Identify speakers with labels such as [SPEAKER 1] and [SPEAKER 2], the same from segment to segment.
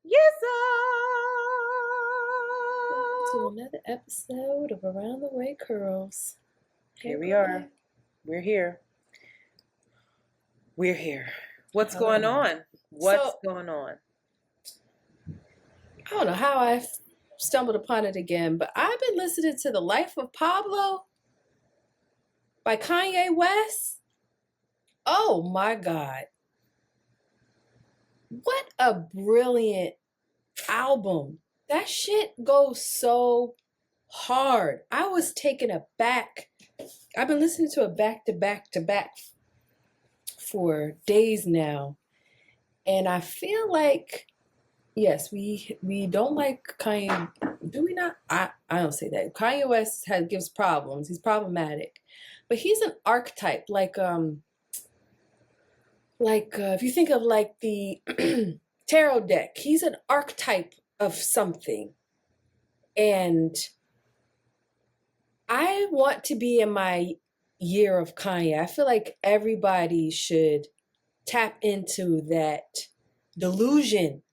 [SPEAKER 1] Yes,
[SPEAKER 2] To another episode of Around the Way Curls. Hey,
[SPEAKER 1] here we
[SPEAKER 2] girl,
[SPEAKER 1] are. We're here. We're here. What's
[SPEAKER 2] how
[SPEAKER 1] going
[SPEAKER 2] are you?
[SPEAKER 1] on? What's
[SPEAKER 2] So,
[SPEAKER 1] going on?
[SPEAKER 2] I don't know how I stumbled upon it again, but I've been listening to The Life of Pablo by Kanye West. Oh my God. What a brilliant album. That shit goes so hard. I was taken aback. I've been listening to it back to back to back for days now. And I feel like, yes, we don't like Kanye. Do we not? I don't say that. Kanye West gives problems. He's problematic, but he's an archetype. If you think of like the tarot deck, he's an archetype of something. And I want to be in my year of Kanye. I feel like everybody should tap into that delusion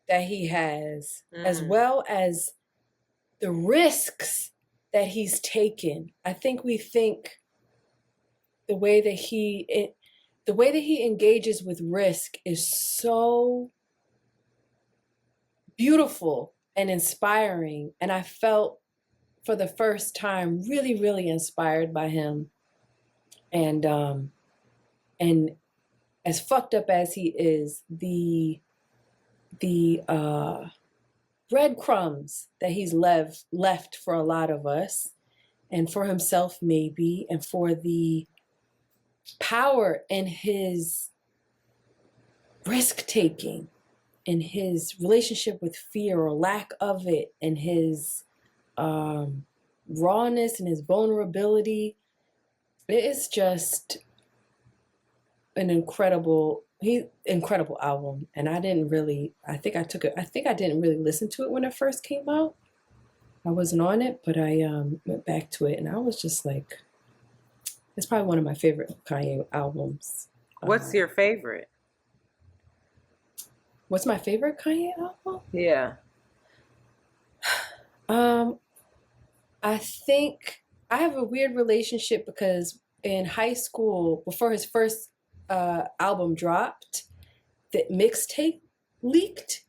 [SPEAKER 2] that he has, as well as the risks that he's taken. I think we think the way that he engages with risk is so beautiful and inspiring. And I felt for the first time really, really inspired by him. And as fucked up as he is, the breadcrumbs that he's left for a lot of us, and for himself maybe, and for the power in his risk taking, in his relationship with fear or lack of it, and his rawness and his vulnerability. It is just an incredible album. And I didn't really I didn't really listen to it when it first came out. I wasn't on it, but I went back to it and I was just like, it's probably one of my favorite Kanye albums.
[SPEAKER 1] What's your favorite?
[SPEAKER 2] What's my favorite Kanye album?
[SPEAKER 1] Yeah.
[SPEAKER 2] I think I have a weird relationship because in high school, before his first album dropped, the mixtape leaked,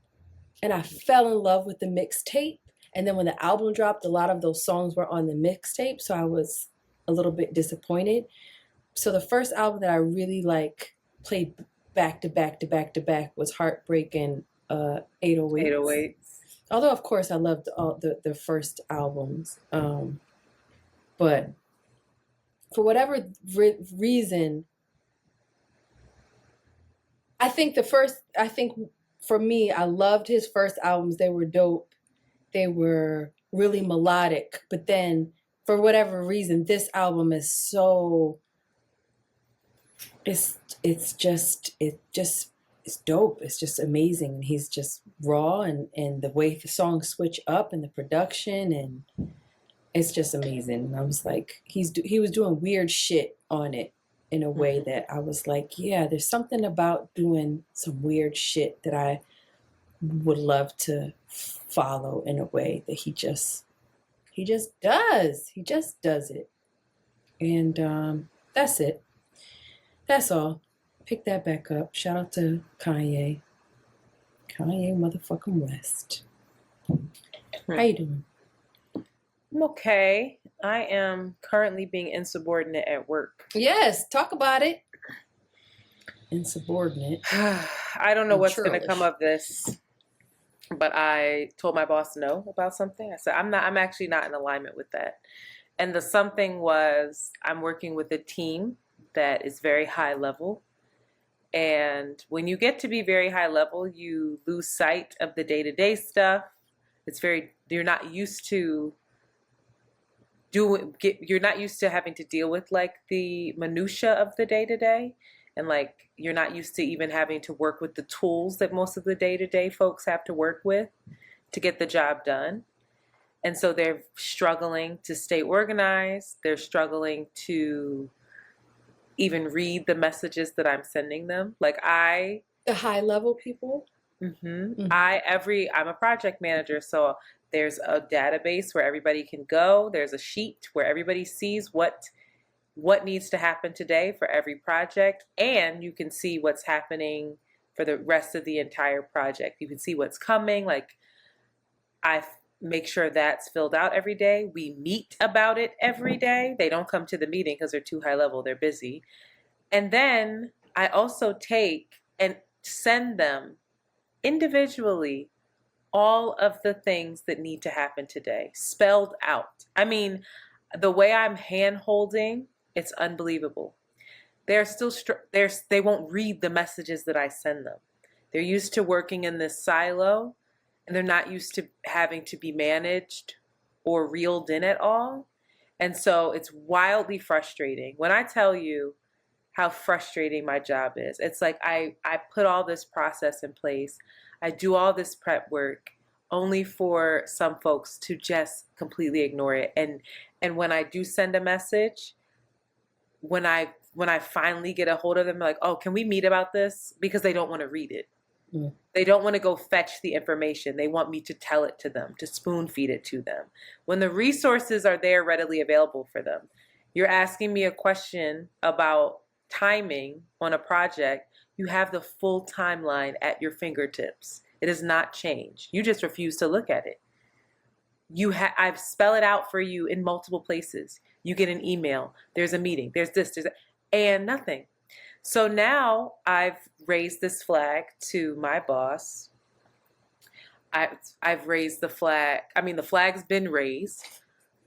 [SPEAKER 2] and I fell in love with the mixtape. And then when the album dropped, a lot of those songs were on the mixtape, so I was a little bit disappointed. So the first album that I really played back to back to back to back was Heartbreak and 808.
[SPEAKER 1] 808.
[SPEAKER 2] Although of course I loved all the first albums, but for whatever reason, I think for me, I loved his first albums. They were dope. They were really melodic. But then for whatever reason, this album is so, it's dope. It's just amazing. He's just raw, and the way the songs switch up and the production, and it's just amazing. And I was like, he was doing weird shit on it in a way that I was like, yeah, there's something about doing some weird shit that I would love to follow in a way that he just does. He just does it. And that's it. That's all. Pick that back up. Shout out to Kanye. Kanye motherfucking West. How you doing?
[SPEAKER 1] I'm okay. I am currently being insubordinate at work.
[SPEAKER 2] Yes, talk about it. Insubordinate.
[SPEAKER 1] I don't know what's going to come of this, but I told my boss no about something. I said, I'm actually not in alignment with that. And the something was, I'm working with a team that is very high level. And when you get to be very high level, you lose sight of the day-to-day stuff. You're not used to you're not used to having to deal with like the minutia of the day-to-day, and like you're not used to even having to work with the tools that most of the day-to-day folks have to work with to get the job done. And so they're struggling to stay organized. They're struggling to even read the messages that I'm sending them.
[SPEAKER 2] The high level people?
[SPEAKER 1] Mm-hmm. I'm a project manager, so there's a database where everybody can go. There's a sheet where everybody sees what needs to happen today for every project, and you can see what's happening for the rest of the entire project. You can see what's coming. Like, I make sure that's filled out every day. We meet about it every day. They don't come to the meeting because they're too high level, they're busy. And then I also take and send them individually all of the things that need to happen today, spelled out. I mean, the way I'm hand holding, it's unbelievable. They're still they won't read the messages that I send them. They're used to working in this silo, and they're not used to having to be managed or reeled in at all. And so it's wildly frustrating. When I tell you how frustrating my job is, it's like I put all this process in place. I do all this prep work only for some folks to just completely ignore it. And when I do send a message, when I finally get a hold of them, like, oh, can we meet about this? Because they don't want to read it. Mm. They don't want to go fetch the information. They want me to tell it to them, to spoon feed it to them. When the resources are there readily available for them. You're asking me a question about timing on a project. You have the full timeline at your fingertips. It has not changed. You just refuse to look at it. I've spelled it out for you in multiple places. You get an email. There's a meeting. There's this, there's that, and nothing. So now I've raised this flag to my boss. I've raised the flag. I mean, the flag's been raised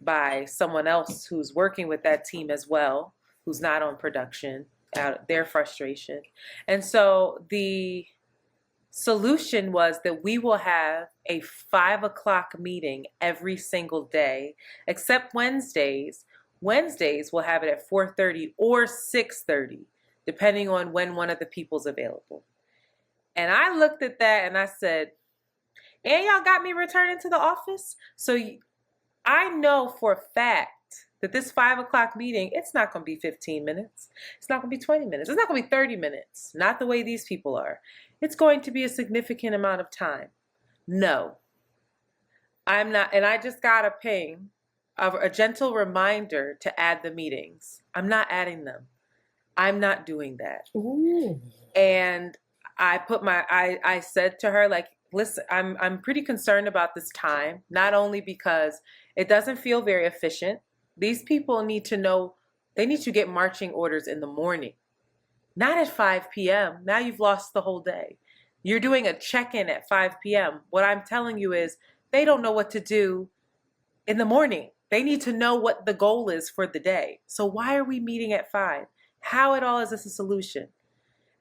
[SPEAKER 1] by someone else who's working with that team as well, who's not on production, out their frustration. And so the solution was that we will have a 5 o'clock meeting every single day, except Wednesdays. Wednesdays we'll have it at 4:30 or 6:30, depending on when one of the people's available. And I looked at that and I said, and y'all got me returning to the office? So I know for a fact that this 5 o'clock meeting, it's not going to be 15 minutes. It's not going to be 20 minutes. It's not going to be 30 minutes. Not the way these people are. It's going to be a significant amount of time. No, I'm not. And I just got a ping of a gentle reminder to add the meetings. I'm not adding them. I'm not doing that. Ooh. And I said to her, like, listen, I'm pretty concerned about this time, not only because it doesn't feel very efficient. These people need to know, they need to get marching orders in the morning, not at 5 p.m. Now you've lost the whole day. You're doing a check-in at 5 p.m. What I'm telling you is they don't know what to do in the morning. They need to know what the goal is for the day. So why are we meeting at 5? How at all is this a solution?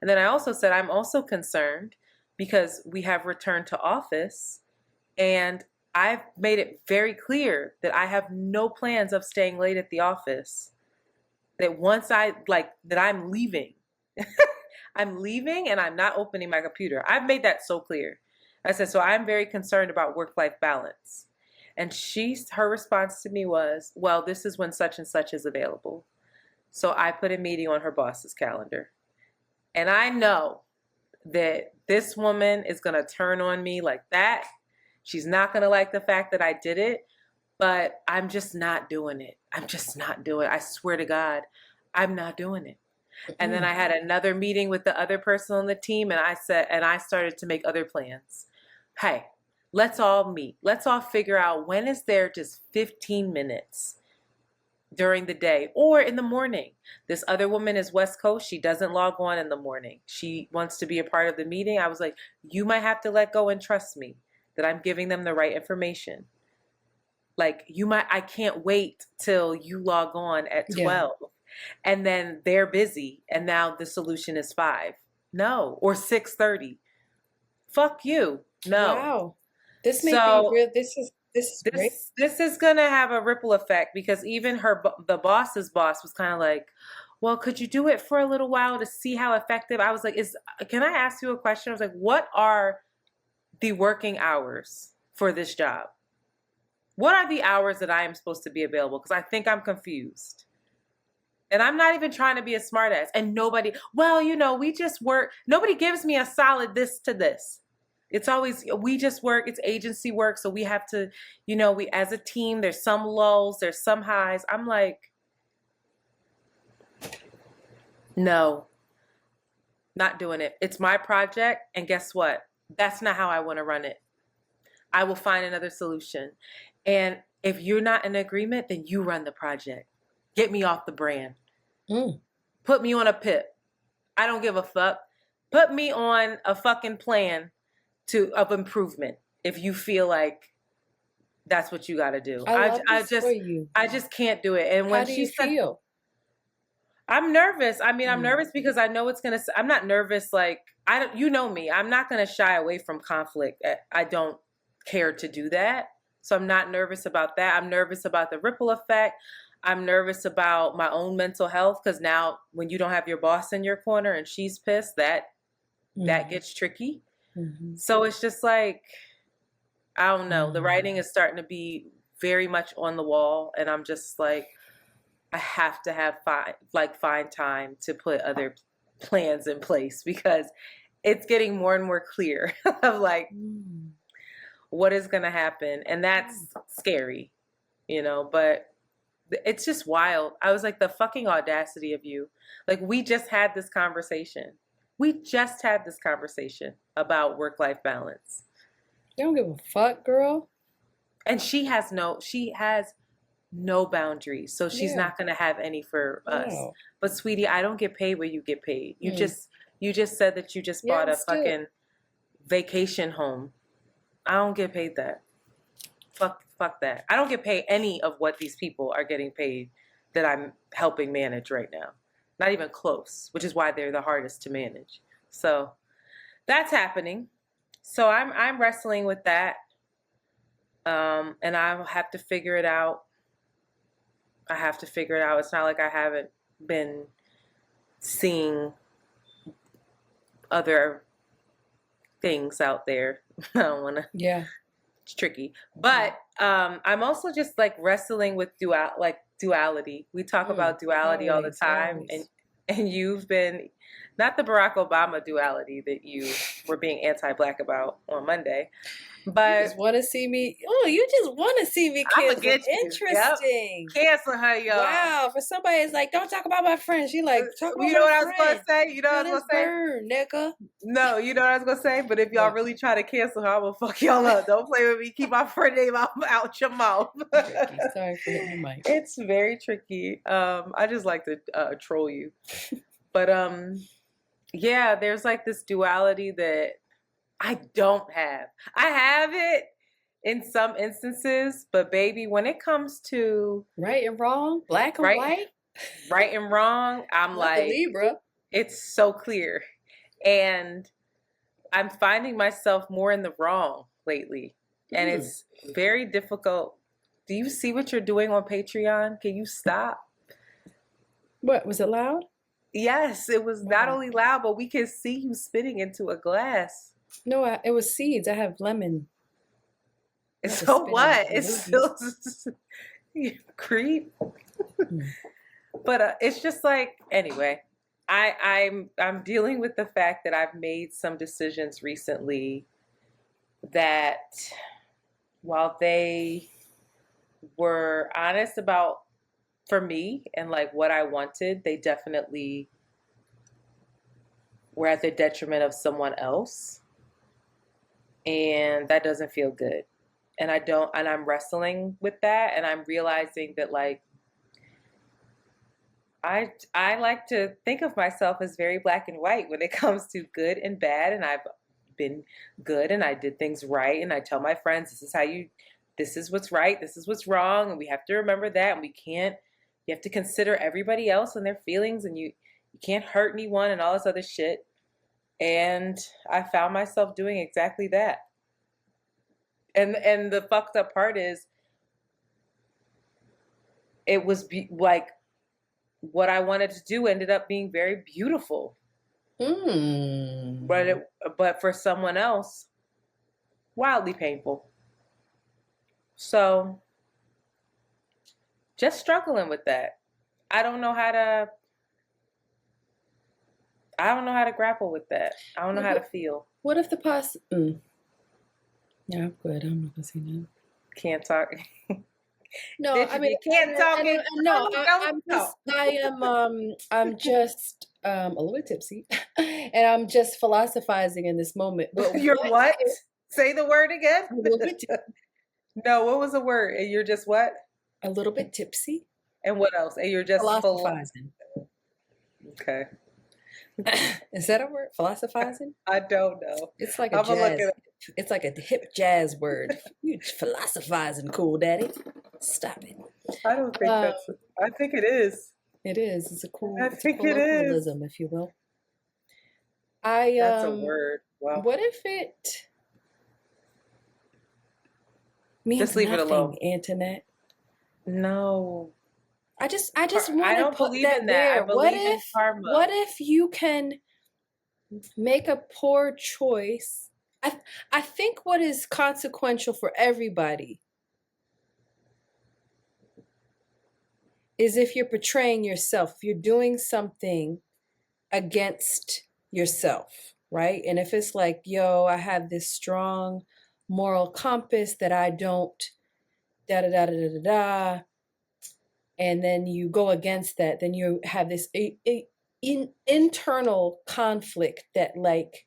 [SPEAKER 1] And then I also said, I'm also concerned because we have returned to office, and I've made it very clear that I have no plans of staying late at the office. That once that I'm leaving. I'm leaving and I'm not opening my computer. I've made that so clear. I said, so I'm very concerned about work-life balance. And her response to me was, well, this is when such and such is available. So I put a meeting on her boss's calendar. And I know that this woman is going to turn on me like that. She's not going to like the fact that I did it, but I'm just not doing it. I'm just not doing it. I swear to God, I'm not doing it. And then I had another meeting with the other person on the team, and I started to make other plans. Hey, let's all meet. Let's all figure out when is there just 15 minutes during the day or in the morning. This other woman is West Coast. She doesn't log on in the morning. She wants to be a part of the meeting. I was like, you might have to let go and trust me that I'm giving them the right information. Like, I can't wait till you log on at 12. Yeah. And then they're busy, and now the solution is 5. No, or 6:30. Fuck you. No.
[SPEAKER 2] Wow. This may be real. This is great.
[SPEAKER 1] This is gonna have a ripple effect, because even the boss's boss was kind of like, well, could you do it for a little while to see how effective? I was like, can I ask you a question? I was like, what are the working hours for this job? What are the hours that I am supposed to be available? Because I think I'm confused. And I'm not even trying to be a smartass. And we just work. Nobody gives me a solid this to this. It's always, we just work, it's agency work. So we have to, we, as a team, there's some lulls, there's some highs. I'm like, no, not doing it. It's my project. And guess what? That's not how I want to run it. I will find another solution. And if you're not in agreement, then you run the project. Get me off the brand. Put me on a PIP. I don't give a fuck. Put me on a fucking plan of improvement if you feel like that's what you got to do.
[SPEAKER 2] I
[SPEAKER 1] just can't do it. And when
[SPEAKER 2] she feel?
[SPEAKER 1] I'm nervous. I mean, I'm nervous because I know it's gonna. I'm not nervous like you know me. I'm not gonna shy away from conflict. I don't care to do that. So I'm not nervous about that. I'm nervous about the ripple effect. I'm nervous about my own mental health because now when you don't have your boss in your corner and she's pissed, that gets tricky. So it's just like, I don't know. The writing is starting to be very much on the wall, and I'm just like, I have to find time to put other plans in place because it's getting more and more clear of like what is going to happen, and that's scary, but it's just wild. I was like, the fucking audacity of you. Like, we just had this conversation. About work-life balance.
[SPEAKER 2] You don't give a fuck, girl.
[SPEAKER 1] And she has no boundaries. So she's not going to have any for us. But sweetie, I don't get paid where you get paid. You just said that you just bought a fucking vacation home. I don't get paid that. Fuck that. I don't get paid any of what these people are getting paid that I'm helping manage right now. Not even close, which is why they're the hardest to manage. So that's happening. So I'm wrestling with that. And I'll have to figure it out. It's not like I haven't been seeing other things out there. I don't want to. Yeah. It's tricky. But I'm also just like wrestling with duality. We talk about duality all the time. And you've been, not the Barack Obama duality that you were being anti-Black about on Monday, but
[SPEAKER 2] you just want to see me. Oh, you just want to see me cancel. Interesting.
[SPEAKER 1] Yep. Cancel her, y'all.
[SPEAKER 2] Wow. For somebody, it's like, don't talk about my friend. She like, talk about my friend.
[SPEAKER 1] You know what I was going to say? You know what I was going to say?
[SPEAKER 2] Burn, nigga.
[SPEAKER 1] No, you know what I was going to say? But if y'all really try to cancel her, I'm going to fuck y'all up. Don't play with me. Keep my friend name out your mouth.
[SPEAKER 2] Sorry for hitting the mic.
[SPEAKER 1] It's very tricky. I just like to troll you. But yeah, there's like this duality that I don't have. I have it in some instances, but baby, when it comes to
[SPEAKER 2] right and wrong, black and white,
[SPEAKER 1] right and wrong, I'm like,
[SPEAKER 2] Libra.
[SPEAKER 1] It's so clear. And I'm finding myself more in the wrong lately. And it's very difficult. Do you see what you're doing on Patreon? Can you stop?
[SPEAKER 2] What, was it loud?
[SPEAKER 1] Yes, it was not only loud, but we can see you spitting into a glass.
[SPEAKER 2] No, it was seeds. I have lemon.
[SPEAKER 1] So what? It's still you creep. But it's just like, anyway, I'm dealing with the fact that I've made some decisions recently that, while they were honest about, for me, and like what I wanted, they definitely were at the detriment of someone else. And that doesn't feel good. And I'm wrestling with that. And I'm realizing that, like, I like to think of myself as very black and white when it comes to good and bad. And I've been good and I did things right. And I tell my friends, this is what's right. This is what's wrong. And we have to remember that. And you have to consider everybody else and their feelings, and you can't hurt anyone and all this other shit. And I found myself doing exactly that. And the fucked up part is, it was like what I wanted to do ended up being very beautiful. But for someone else, wildly painful. So just struggling with that. I don't know how to grapple with that. I don't know how to feel.
[SPEAKER 2] What if Yeah, I'm good. I'm not gonna say that.
[SPEAKER 1] Can't talk.
[SPEAKER 2] No,
[SPEAKER 1] Bitch,
[SPEAKER 2] I
[SPEAKER 1] if
[SPEAKER 2] mean,
[SPEAKER 1] you can't talk it,
[SPEAKER 2] no,
[SPEAKER 1] don't talk.
[SPEAKER 2] I'm just a little bit tipsy, and I'm just philosophizing in this moment. But
[SPEAKER 1] You're what? Say the word again.
[SPEAKER 2] a little bit,
[SPEAKER 1] No, what was the word? And you're just what?
[SPEAKER 2] a little bit tipsy,
[SPEAKER 1] And what else? And you're just
[SPEAKER 2] philosophizing.
[SPEAKER 1] Okay.
[SPEAKER 2] Is that a word? Philosophizing?
[SPEAKER 1] I don't know.
[SPEAKER 2] It's like a
[SPEAKER 1] I'm gonna look
[SPEAKER 2] jazz.
[SPEAKER 1] it up.
[SPEAKER 2] It's like a hip jazz word. You philosophizing, cool daddy. Stop it.
[SPEAKER 1] I don't think that's. I think it is.
[SPEAKER 2] It is. It's a cool.
[SPEAKER 1] I
[SPEAKER 2] It's a
[SPEAKER 1] think it is.
[SPEAKER 2] colloquialism, if you will.
[SPEAKER 1] That's a word. Wow.
[SPEAKER 2] What if it means
[SPEAKER 1] Just leave it
[SPEAKER 2] nothing,
[SPEAKER 1] alone.
[SPEAKER 2] Antoinette?
[SPEAKER 1] No.
[SPEAKER 2] I just want to put
[SPEAKER 1] believe
[SPEAKER 2] that
[SPEAKER 1] in
[SPEAKER 2] there.
[SPEAKER 1] I believe in karma.
[SPEAKER 2] What if you can make a poor choice? I think what is consequential for everybody is if you're portraying yourself, if you're doing something against yourself, right? And if it's like, yo, I have this strong moral compass that I don't da da da da da da, and then you go against that, then you have this internal conflict that like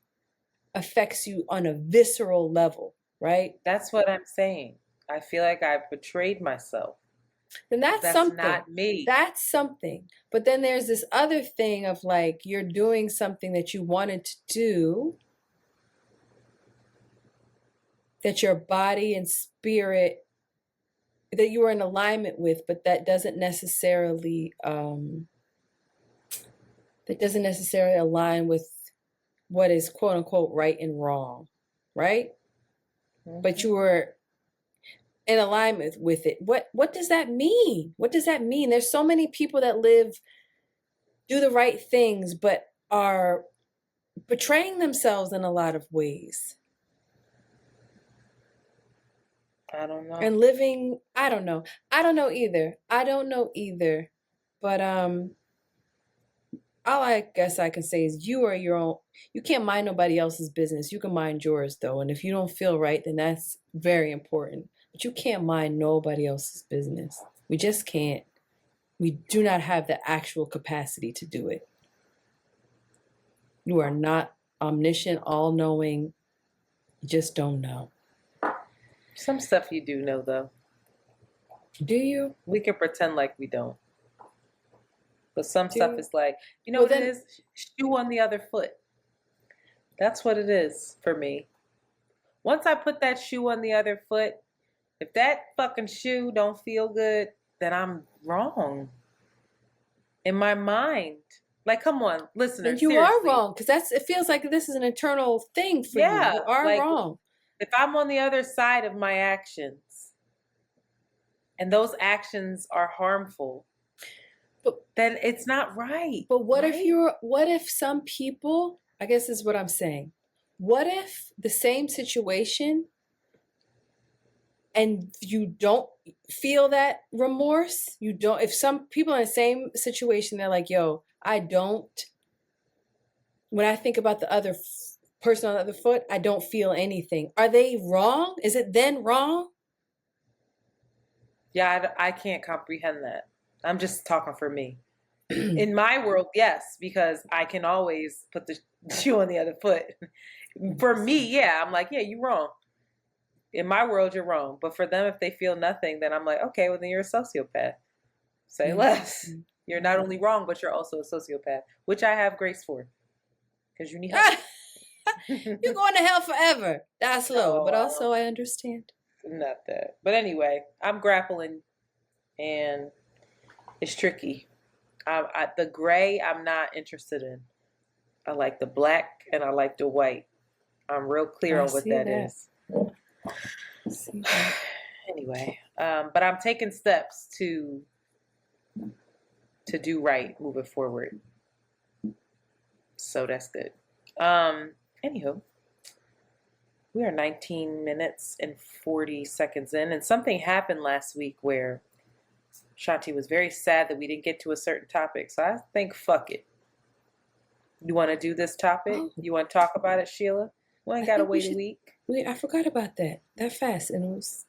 [SPEAKER 2] affects you on a visceral level, right?
[SPEAKER 1] That's what I'm saying. I feel like I betrayed myself.
[SPEAKER 2] Then that's something.
[SPEAKER 1] Not me.
[SPEAKER 2] That's something. But then there's this other thing of like you're doing something that you wanted to do, that your body and spirit, that you are in alignment with, but that doesn't necessarily align with what is quote unquote right and wrong, right? Mm-hmm. But you were in alignment with it. What does that mean? What does that mean? There's so many people that do the right things, but are betraying themselves in a lot of ways.
[SPEAKER 1] I don't know.
[SPEAKER 2] And living, I don't know either. But all I guess I can say is you are your own. You can't mind nobody else's business. You can mind yours though. And if you don't feel right, then that's very important. But you can't mind nobody else's business. We just can't. We do not have the actual capacity to do it. You are not omniscient, all-knowing. You just don't know.
[SPEAKER 1] Some stuff you do know though.
[SPEAKER 2] Do you?
[SPEAKER 1] We can pretend like we don't. But some stuff is like, you know what it is? Shoe on the other foot. That's what it is for me. Once I put that shoe on the other foot, if that fucking shoe don't feel good, then I'm wrong. In my mind. Like, come on, listeners.
[SPEAKER 2] You seriously. Are wrong, because it feels like this is an eternal thing for you. You are like, wrong.
[SPEAKER 1] If I'm on the other side of my actions, and those actions are harmful, then it's not right.
[SPEAKER 2] But what if some people, I guess is what I'm saying. What if the same situation and you don't feel that remorse? If some people in the same situation, they're like, yo, when I think about the other person on the other foot, I don't feel anything. Are they wrong? Is it then wrong?
[SPEAKER 1] Yeah, I can't comprehend that. I'm just talking for me. In my world, yes, because I can always put the shoe on the other foot. For me, yeah, I'm like, yeah, you're wrong. In my world, you're wrong. But for them, if they feel nothing, then I'm like, okay, well, then you're a sociopath. Say less. You're not only wrong, but you're also a sociopath, which I have grace for. Because you need help.
[SPEAKER 2] You're going to hell forever. That's low, but also I understand.
[SPEAKER 1] Not that. But anyway, I'm grappling, and it's tricky. The gray, I'm not interested in. I like the black and I like the white. I'm real clear on what that is. Anyway, but I'm taking steps to do right moving forward. So that's good. Anywho, we are 19 minutes and 40 seconds in, and something happened last week where Shanti was very sad that we didn't get to a certain topic. So I think, fuck it. You want to do this topic? You want to talk about it, Sheila? We ain't got to wait a week.
[SPEAKER 2] I forgot about that fast, and it was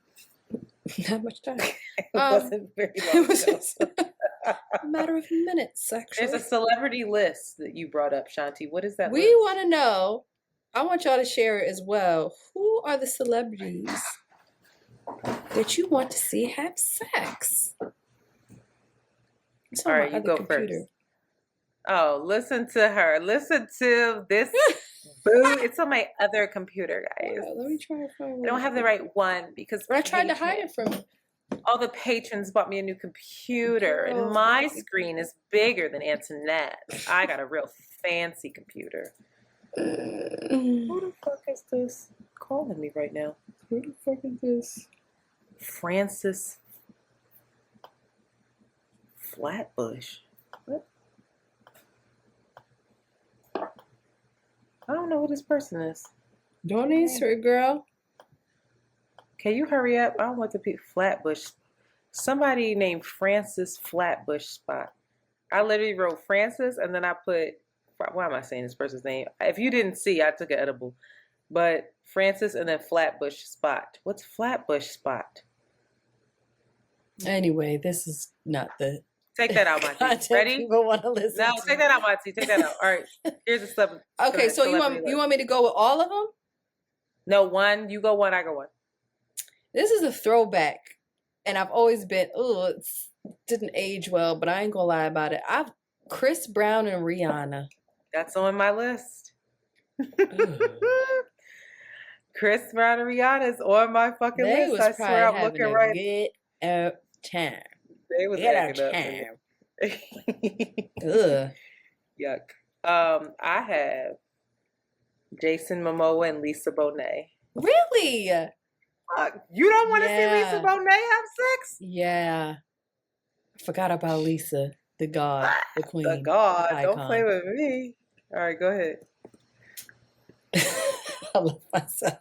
[SPEAKER 2] not much time.
[SPEAKER 1] It wasn't very
[SPEAKER 2] It
[SPEAKER 1] long
[SPEAKER 2] was
[SPEAKER 1] ago.
[SPEAKER 2] just a matter of minutes, actually.
[SPEAKER 1] There's a celebrity list that you brought up, Shanti. What is that
[SPEAKER 2] We
[SPEAKER 1] list?
[SPEAKER 2] want to know. I want y'all to share it as well. Who are the celebrities that you want to see have sex? It's on
[SPEAKER 1] All
[SPEAKER 2] my
[SPEAKER 1] right, you
[SPEAKER 2] other
[SPEAKER 1] go
[SPEAKER 2] computer.
[SPEAKER 1] first. Oh, listen to her. Listen to this boo. It's on my other computer, guys.
[SPEAKER 2] Wow, let me try to find
[SPEAKER 1] I don't have the right one because
[SPEAKER 2] I tried to hide it from you.
[SPEAKER 1] all the patrons bought me a new computer,
[SPEAKER 2] Girl,
[SPEAKER 1] and my screen is bigger than Antoinette's. I got a real fancy computer. Who the fuck is this calling me right now?
[SPEAKER 2] Who the fuck is this?
[SPEAKER 1] Francis Flatbush. What? I don't know who this person is.
[SPEAKER 2] Don't answer it, girl.
[SPEAKER 1] Can you hurry up? I don't want to be Flatbush. Somebody named Francis Flatbush Spot. I literally wrote Francis and then I put, why am I saying this person's name? If you didn't see, I took an edible. But Francis and then Flatbush Spot. What's Flatbush Spot?
[SPEAKER 2] Anyway, this is not the
[SPEAKER 1] Take that out, Monty. Ready?
[SPEAKER 2] People want to listen.
[SPEAKER 1] No,
[SPEAKER 2] to.
[SPEAKER 1] Take that out, Monty. Take that out. All right. Here's a stuff.
[SPEAKER 2] Okay, so you want me to go with all of them?
[SPEAKER 1] No, one. You go one. I go one.
[SPEAKER 2] This is a throwback, and I've always been. Oh, it didn't age well, but I ain't gonna lie about it. Chris Brown and Rihanna.
[SPEAKER 1] That's on my list. Chris Brown and Rihanna is on my fucking
[SPEAKER 2] They
[SPEAKER 1] list.
[SPEAKER 2] was
[SPEAKER 1] I
[SPEAKER 2] probably
[SPEAKER 1] swear I'm
[SPEAKER 2] having
[SPEAKER 1] looking
[SPEAKER 2] a
[SPEAKER 1] right.
[SPEAKER 2] good time.
[SPEAKER 1] They was
[SPEAKER 2] Good
[SPEAKER 1] acting up.
[SPEAKER 2] time. Ugh.
[SPEAKER 1] Yuck. I have Jason Momoa and Lisa Bonet.
[SPEAKER 2] Really?
[SPEAKER 1] You don't want to see Lisa Bonet have sex?
[SPEAKER 2] Yeah. I forgot about Lisa, the god, the queen.
[SPEAKER 1] The god.
[SPEAKER 2] the
[SPEAKER 1] Don't
[SPEAKER 2] icon.
[SPEAKER 1] play with me. All right, go ahead.
[SPEAKER 2] I love myself.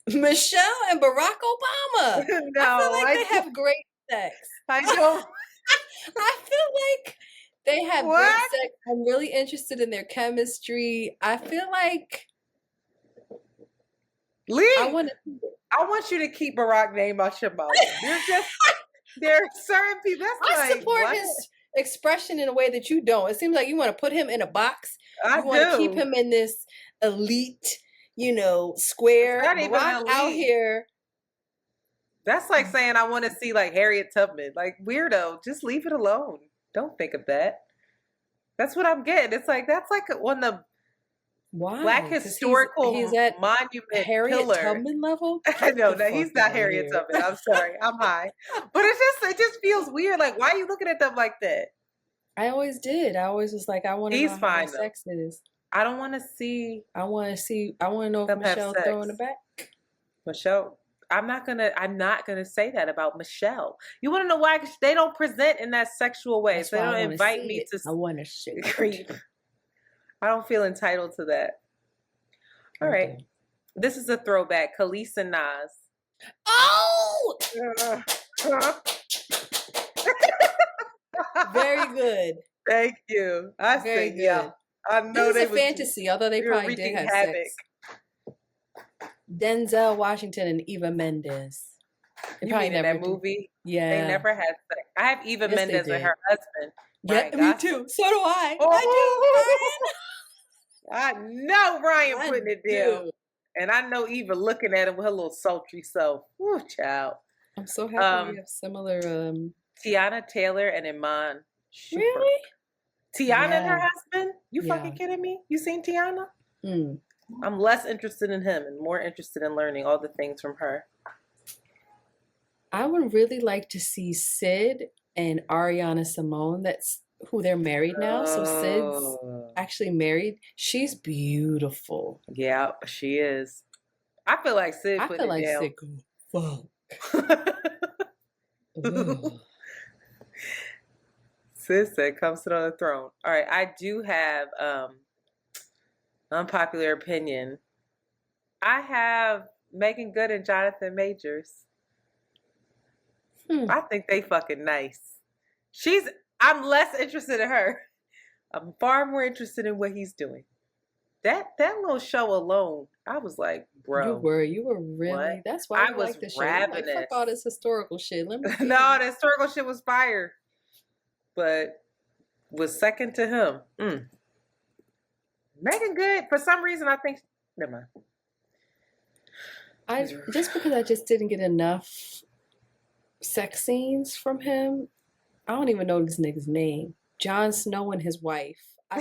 [SPEAKER 2] Michelle and Barack Obama.
[SPEAKER 1] No,
[SPEAKER 2] I feel like they have great sex.
[SPEAKER 1] I don't.
[SPEAKER 2] I feel like they have
[SPEAKER 1] What?
[SPEAKER 2] great sex. I'm really interested in their chemistry. I feel like
[SPEAKER 1] Leave.
[SPEAKER 2] I want
[SPEAKER 1] you to keep Barack name out your mouth. There are certain people. That's
[SPEAKER 2] I
[SPEAKER 1] like,
[SPEAKER 2] support
[SPEAKER 1] what?
[SPEAKER 2] his expression in a way that you don't. It seems like you want to put him in a box.
[SPEAKER 1] I
[SPEAKER 2] You want to
[SPEAKER 1] do.
[SPEAKER 2] keep him in this elite, square.
[SPEAKER 1] It's not even
[SPEAKER 2] Barack out
[SPEAKER 1] elite.
[SPEAKER 2] here.
[SPEAKER 1] That's like saying I want to see like Harriet Tubman. Like, weirdo. Just leave it alone. Don't think of that. That's what I'm getting. It's like that's like on the
[SPEAKER 2] Wow.
[SPEAKER 1] Black historical
[SPEAKER 2] he's at
[SPEAKER 1] monument
[SPEAKER 2] Harriet
[SPEAKER 1] pillar.
[SPEAKER 2] Tubman level?
[SPEAKER 1] No,
[SPEAKER 2] Get the
[SPEAKER 1] he's
[SPEAKER 2] fuck
[SPEAKER 1] not
[SPEAKER 2] outta
[SPEAKER 1] Harriet
[SPEAKER 2] here.
[SPEAKER 1] Tubman. I'm sorry. I'm high. But it just feels weird. Like, why are you looking at them like that?
[SPEAKER 2] I always did. I always was like, I want to know
[SPEAKER 1] He's
[SPEAKER 2] how
[SPEAKER 1] fine,
[SPEAKER 2] their
[SPEAKER 1] though.
[SPEAKER 2] sex is.
[SPEAKER 1] I don't want to see
[SPEAKER 2] I want to know if
[SPEAKER 1] them have
[SPEAKER 2] Michelle's
[SPEAKER 1] sex.
[SPEAKER 2] throwing it back.
[SPEAKER 1] Michelle. I'm not gonna say that about Michelle. You want to know why? 'Cause they don't present in that sexual way.
[SPEAKER 2] That's
[SPEAKER 1] So they
[SPEAKER 2] why I
[SPEAKER 1] don't
[SPEAKER 2] wanna
[SPEAKER 1] invite
[SPEAKER 2] see
[SPEAKER 1] me
[SPEAKER 2] it.
[SPEAKER 1] to
[SPEAKER 2] I want to see it.
[SPEAKER 1] creep. I don't feel entitled to that. All right.
[SPEAKER 2] Okay.
[SPEAKER 1] This is a throwback. Khalees and Nas.
[SPEAKER 2] Oh! Very good.
[SPEAKER 1] Thank you. I
[SPEAKER 2] Very
[SPEAKER 1] say,
[SPEAKER 2] good.
[SPEAKER 1] yeah. I know
[SPEAKER 2] This
[SPEAKER 1] they
[SPEAKER 2] is a
[SPEAKER 1] was
[SPEAKER 2] fantasy, although they
[SPEAKER 1] were
[SPEAKER 2] probably did
[SPEAKER 1] wreaking
[SPEAKER 2] have
[SPEAKER 1] havoc.
[SPEAKER 2] sex. Denzel Washington and Eva Mendes. They
[SPEAKER 1] You
[SPEAKER 2] probably
[SPEAKER 1] mean in
[SPEAKER 2] never
[SPEAKER 1] that
[SPEAKER 2] did.
[SPEAKER 1] movie?
[SPEAKER 2] Yeah.
[SPEAKER 1] They never had sex. I have Eva
[SPEAKER 2] Yes, they
[SPEAKER 1] Mendes and her
[SPEAKER 2] did.
[SPEAKER 1] husband.
[SPEAKER 2] Yeah,
[SPEAKER 1] Ryan
[SPEAKER 2] me
[SPEAKER 1] Gosling.
[SPEAKER 2] too. So do I.
[SPEAKER 1] Oh, I know Ryan
[SPEAKER 2] I
[SPEAKER 1] putting it
[SPEAKER 2] do.
[SPEAKER 1] down. And I know Eva looking at him with her little sultry self. Woo, child.
[SPEAKER 2] I'm so happy we have similar.
[SPEAKER 1] Tiana Taylor and Iman Shumpert.
[SPEAKER 2] Really?
[SPEAKER 1] Tiana and her
[SPEAKER 2] Yeah.
[SPEAKER 1] husband? You
[SPEAKER 2] Yeah.
[SPEAKER 1] fucking kidding me? You seen Tiana?
[SPEAKER 2] Mm.
[SPEAKER 1] I'm less interested in him and more interested in learning all the things from her.
[SPEAKER 2] I would really like to see Sid and Ariana Simone. That's who they're married now. So Sid's actually married. She's beautiful.
[SPEAKER 1] Yeah, she is. I feel like Sid
[SPEAKER 2] I
[SPEAKER 1] put
[SPEAKER 2] feel
[SPEAKER 1] it
[SPEAKER 2] like
[SPEAKER 1] down.
[SPEAKER 2] Sid go fuck. Ugh.
[SPEAKER 1] Sid said, "Come sit on the throne." All right, I do have unpopular opinion. I have Megan Good and Jonathan Majors. I think they fucking nice. I'm less interested in her. I'm far more interested in what he's doing. that little show alone, I was like, bro,
[SPEAKER 2] You were really.
[SPEAKER 1] what?
[SPEAKER 2] That's why
[SPEAKER 1] I
[SPEAKER 2] you
[SPEAKER 1] was
[SPEAKER 2] like the show. You're like, fuck
[SPEAKER 1] ravenous.
[SPEAKER 2] all this historical shit. Let me see.
[SPEAKER 1] No, the historical shit was fire, but was second to him. Megan Good, for some reason, I think. Never mind.
[SPEAKER 2] Just because I just didn't get enough sex scenes from him. I don't even know this nigga's name. Jon Snow and his wife. I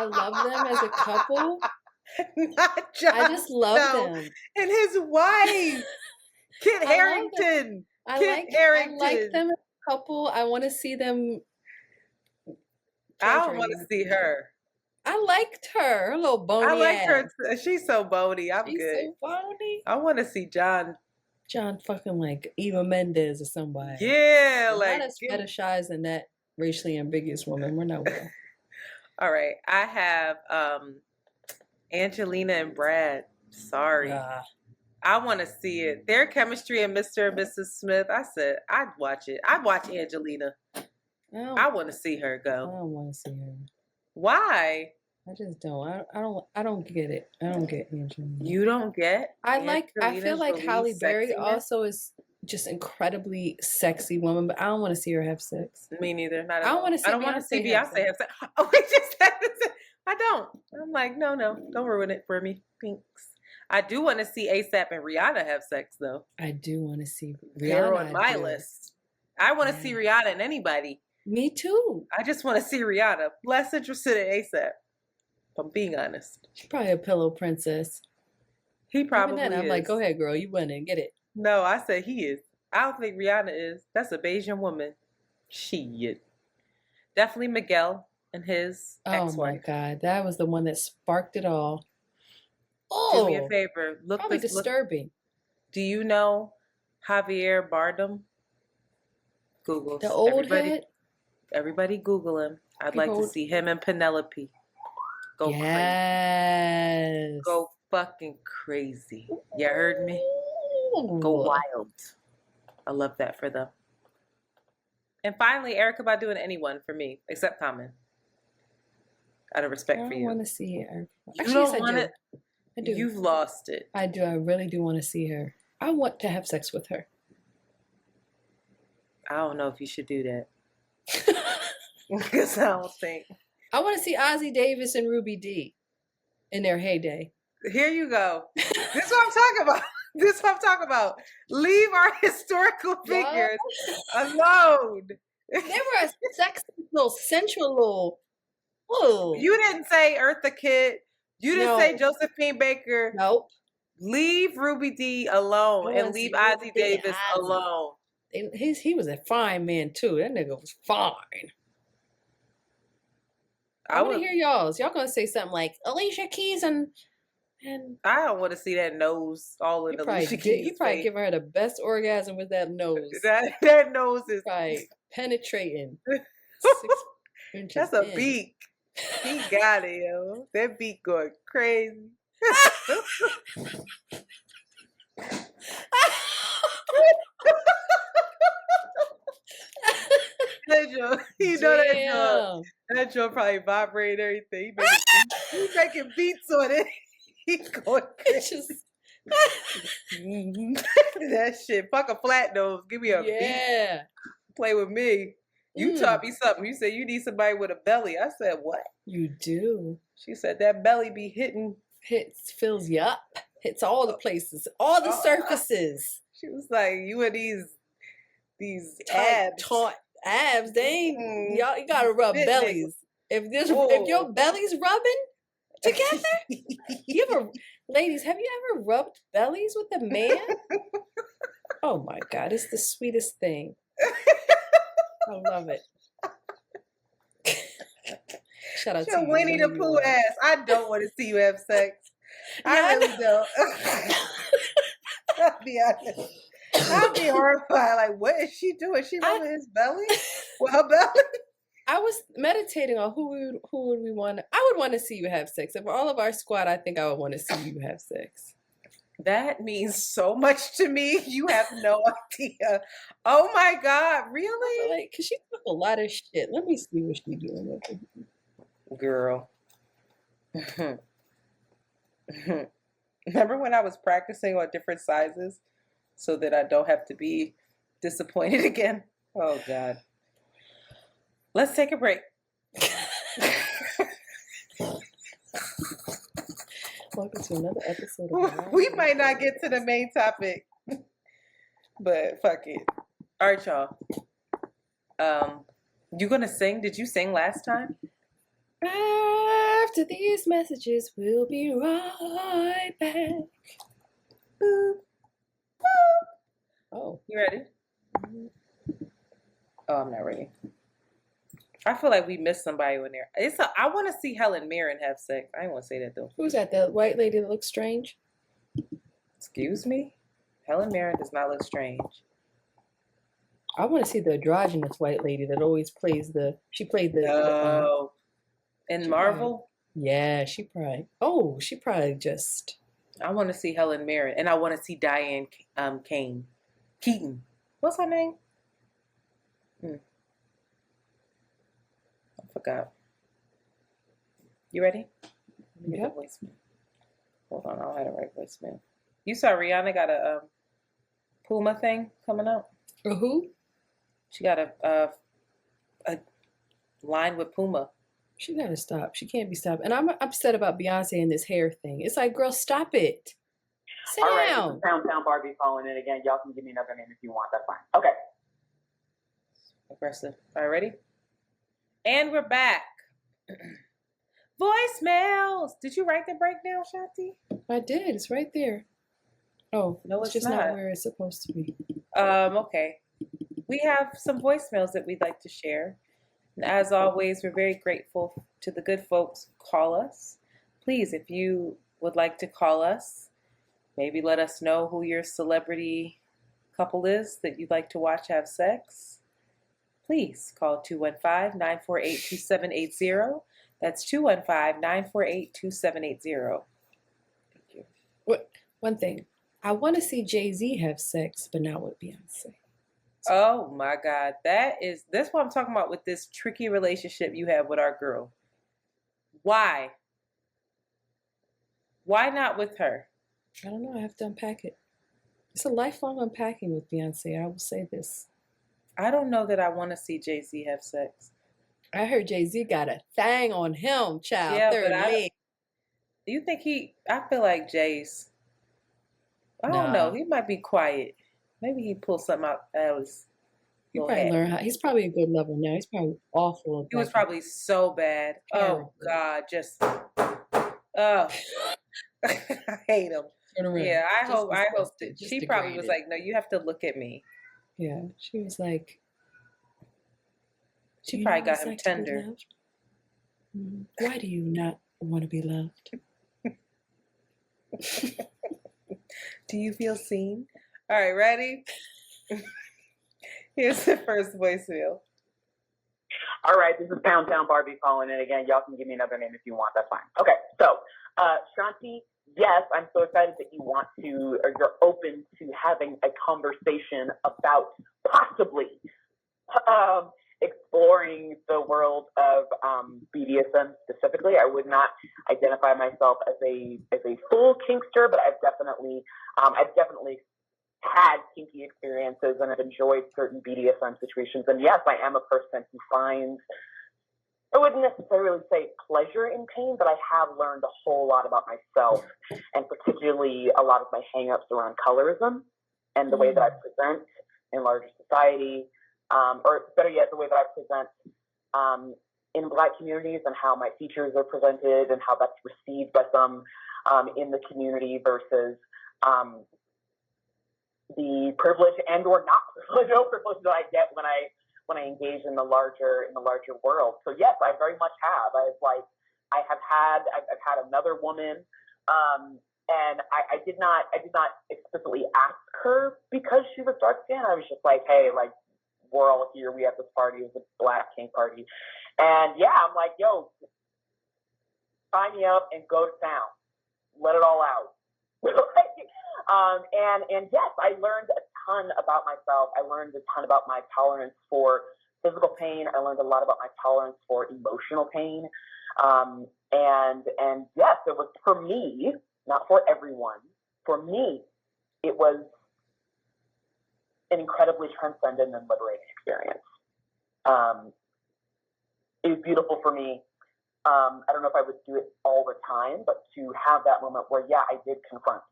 [SPEAKER 2] love them as a couple.
[SPEAKER 1] Not Jon
[SPEAKER 2] I just love
[SPEAKER 1] Snow
[SPEAKER 2] them.
[SPEAKER 1] and his wife, Kit Harington.
[SPEAKER 2] I like them as a couple. I want to see them.
[SPEAKER 1] I don't want to see her.
[SPEAKER 2] I liked her. Her little bony
[SPEAKER 1] I like
[SPEAKER 2] ass.
[SPEAKER 1] her. She's so bony. She's good.
[SPEAKER 2] So bony.
[SPEAKER 1] I want to see John
[SPEAKER 2] fucking like Eva Mendes or somebody.
[SPEAKER 1] Yeah,
[SPEAKER 2] like not us fetishizing that racially ambiguous woman. We're not well.
[SPEAKER 1] All right, I have Angelina and Brad. Sorry, I want to see it. Their chemistry and Mr. and Mrs. Smith. I said I'd watch it. I'd watch Angelina. I want to see her go.
[SPEAKER 2] I don't want to see her.
[SPEAKER 1] Why?
[SPEAKER 2] I just don't. I don't get it. I don't get Angelina.
[SPEAKER 1] You don't get?
[SPEAKER 2] I feel like Halle Berry also is just incredibly sexy woman, but I don't want to see her have sex.
[SPEAKER 1] Me neither. Not at
[SPEAKER 2] I
[SPEAKER 1] all.
[SPEAKER 2] don't want to see.
[SPEAKER 1] I don't want to see Beyonce have sex. Oh, we just had this. I don't. I'm like, no, don't ruin it for me. Thanks. I do want to see ASAP and Rihanna have sex, though.
[SPEAKER 2] I do want to see Rihanna.
[SPEAKER 1] They're on my list. I want to see Rihanna and anybody.
[SPEAKER 2] Me too.
[SPEAKER 1] I just want to see Rihanna. Less interested in ASAP. If I'm being honest.
[SPEAKER 2] She's probably a pillow princess.
[SPEAKER 1] He probably is.
[SPEAKER 2] I'm like, go ahead, girl. You win it. Get it.
[SPEAKER 1] No, I said he is. I don't think Rihanna is. That's a Bayesian woman. Shit. Definitely Miguel and his ex-wife.
[SPEAKER 2] Oh my God. That was the one that sparked it all.
[SPEAKER 1] Oh. Do me a favor. Look
[SPEAKER 2] probably disturbing.
[SPEAKER 1] Do you know Javier Bardem? Google.
[SPEAKER 2] The old head?
[SPEAKER 1] Everybody Google him. I'd like to see him and Penelope. Go crazy. Go fucking crazy. You heard me? Go wild. I love that for them. And finally, Erykah Badu and anyone for me, except Common. Out of respect for you.
[SPEAKER 2] I want to see her.
[SPEAKER 1] You don't want it? I do. You've lost it.
[SPEAKER 2] I do. I really do want to see her. I want to have sex with her.
[SPEAKER 1] I don't know if you should do that. Because I don't think.
[SPEAKER 2] I want to see Ozzie Davis and Ruby Dee in their heyday.
[SPEAKER 1] Here you go. This is what I'm talking about. Leave our historical figures alone.
[SPEAKER 2] They were a sexy little sensual little. Whoa.
[SPEAKER 1] You didn't say Eartha Kitt. You didn't say Josephine Baker.
[SPEAKER 2] Nope.
[SPEAKER 1] Leave Ruby Dee alone and leave Ozzie Davis alone.
[SPEAKER 2] He was a fine man too. That nigga was fine. I want to hear y'all's. Y'all gonna say something like Alicia Keys and
[SPEAKER 1] I don't want to see that nose all in Alicia Keys.
[SPEAKER 2] You probably giving her the best orgasm with that nose.
[SPEAKER 1] That nose is
[SPEAKER 2] probably penetrating. 6 inches.
[SPEAKER 1] That's a beak. He got it, yo. That beak going crazy. That joint probably vibrate everything. He's making beats on it. He's going crazy. That shit. Fuck a flat nose. Give me a beat. Play with me. You taught me something. You said you need somebody with a belly. I said, what?
[SPEAKER 2] You do.
[SPEAKER 1] She said that belly be hitting.
[SPEAKER 2] Fills you up. Hits all the places. All the surfaces.
[SPEAKER 1] She was like, you and these abs.
[SPEAKER 2] Taut abs. They ain't. Y'all, you gotta rub bellies. If your belly's rubbing together, ladies, have you ever rubbed bellies with a man? Oh my God, it's the sweetest thing. I love it. Shout out to you.
[SPEAKER 1] Winnie the Pooh ass. I don't want to see you have sex. I really don't. I'll be honest. I'll be horrified. Like, what is she doing? She rubbing his belly? With her belly?
[SPEAKER 2] I was meditating on who would we want. I would want to see you have sex. If all of our squad, I think I would want to see you have sex.
[SPEAKER 1] That means so much to me. You have no idea. Oh my God, really?
[SPEAKER 2] Like, cause she took a lot of shit. Let me see what she's doing.
[SPEAKER 1] Girl, Remember when I was practicing on different sizes so that I don't have to be disappointed again? Oh, God. Let's take a break.
[SPEAKER 2] Welcome to another episode of
[SPEAKER 1] We might not get to the main topic, but fuck it. All right, y'all. You gonna sing? Did you sing last time?
[SPEAKER 2] After these messages, we'll be right back.
[SPEAKER 1] Boop.
[SPEAKER 2] Oh,
[SPEAKER 1] You ready? Oh, I'm not ready. I feel like we missed somebody in there. I want to see Helen Mirren have sex. I didn't want to say that though.
[SPEAKER 2] who's that? The white lady that looks strange?
[SPEAKER 1] Excuse me? Helen Mirren does not look strange.
[SPEAKER 2] I want to see the androgynous white lady that always plays she played the
[SPEAKER 1] No. In Marvel?
[SPEAKER 2] Yeah, she probably just.
[SPEAKER 1] I want to see Helen Mirren, and I want to see Diane Keaton. What's her name? I forgot. You ready?
[SPEAKER 2] Yeah.
[SPEAKER 1] Voicemail. Hold on, I don't have the right voicemail. You saw Rihanna got a Puma thing coming up?
[SPEAKER 2] For who?
[SPEAKER 1] She got a line with Puma.
[SPEAKER 2] She gotta stop. She can't be stopped. And I'm upset about Beyonce and this hair thing. It's like, girl, stop it. Sit
[SPEAKER 3] All right,
[SPEAKER 2] down.
[SPEAKER 3] this is Pound Town Barbie calling in again. Y'all can give me another name if you want. That's fine. Okay.
[SPEAKER 1] Aggressive. All right, ready? And we're back. Voicemails. Did you write the breakdown, Shanti?
[SPEAKER 2] I did. It's right there. Oh,
[SPEAKER 1] No,
[SPEAKER 2] it's
[SPEAKER 1] it's
[SPEAKER 2] just not
[SPEAKER 1] not.
[SPEAKER 2] where it's supposed to be.
[SPEAKER 1] Okay. We have some voicemails that we'd like to share. And as always, we're very grateful to the good folks who call us. Please, if you would like to call us, maybe let us know who your celebrity couple is that you'd like to watch have sex. Please call 215-948-2780. That's 215-948-2780. Thank you.
[SPEAKER 2] One thing. I want to see Jay-Z have sex, but not with Beyonce.
[SPEAKER 1] Oh my God. That's what I'm talking about with this tricky relationship you have with our girl. Why? Why not with her?
[SPEAKER 2] I don't know. I have to unpack it. It's a lifelong unpacking with Beyonce. I will say this.
[SPEAKER 1] I don't know that I want to see Jay-Z have sex.
[SPEAKER 2] I heard Jay-Z got a thing on him, child.
[SPEAKER 1] Yeah,
[SPEAKER 2] third
[SPEAKER 1] but
[SPEAKER 2] leg.
[SPEAKER 1] You think I feel like Jay's, I don't know. He might be quiet. Maybe he pulled something out that was.
[SPEAKER 2] He probably learned how. He's probably a good level now. He's probably awful.
[SPEAKER 1] He was probably so bad.
[SPEAKER 2] Terrible.
[SPEAKER 1] Oh God, just. Oh, I hate him. Yeah, I hope that she probably was like, no, you have to look at me.
[SPEAKER 2] Yeah, she was like.
[SPEAKER 1] She probably got him tender.
[SPEAKER 2] Why do you not want to be loved?
[SPEAKER 1] Do you feel seen? All right, ready? Here's the first voicemail.
[SPEAKER 3] All right, this is Pound Town Barbie calling in again. Y'all can give me another name if you want. That's fine. Okay, so Shanti, yes, I'm so excited that you want to, or you're open to having a conversation about possibly exploring the world of BDSM specifically. I would not identify myself as a full kinkster, but I've definitely had kinky experiences and have enjoyed certain BDSM situations. And yes, I am a person who finds, I wouldn't necessarily say pleasure in pain, but I have learned a whole lot about myself, and particularly a lot of my hang-ups around colorism and the way that I present in larger society, or better yet, the way that I present in Black communities and how my features are presented and how that's received by some in the community versus the privilege and or not privilege, no privilege that I get when I engage in the larger world. So yes, I very much have. I've had another woman, and I did not explicitly ask her because she was dark skinned. I was just like, hey, like, we're all here. We have this party. It's a Black kink party, and yeah, I'm like, yo, sign me up and go to town. Let it all out. And yes, I learned a ton about myself. I learned a ton about my tolerance for physical pain. I learned a lot about my tolerance for emotional pain. And yes, it was for me, not for everyone. For me, it was an incredibly transcendent and liberating experience. It was beautiful for me. I don't know if I would do it all the time, but to have that moment where, yeah, I did confront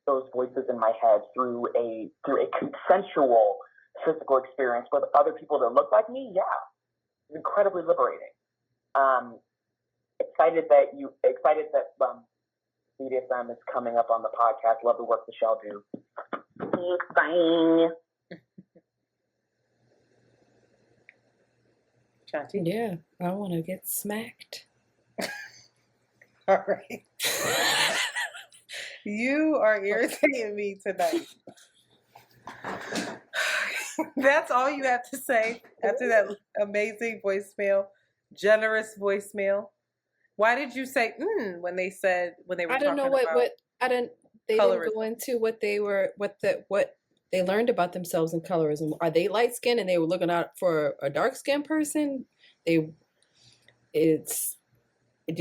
[SPEAKER 3] those voices in my head through a consensual physical experience with other people that look like me, yeah, it's incredibly liberating. Excited that BDSM is coming up on the podcast. Love the work Michelle do. Bye.
[SPEAKER 1] Shanti?
[SPEAKER 2] Yeah, I want to get smacked.
[SPEAKER 1] All right. You are irritating me tonight. That's all you have to say after that amazing voicemail, generous voicemail. Why did you say when they were
[SPEAKER 2] I don't know
[SPEAKER 1] talking about
[SPEAKER 2] they
[SPEAKER 1] colorism?
[SPEAKER 2] didn't go into what they learned about themselves in colorism. Are they light skinned and they were looking out for a dark skinned person? Do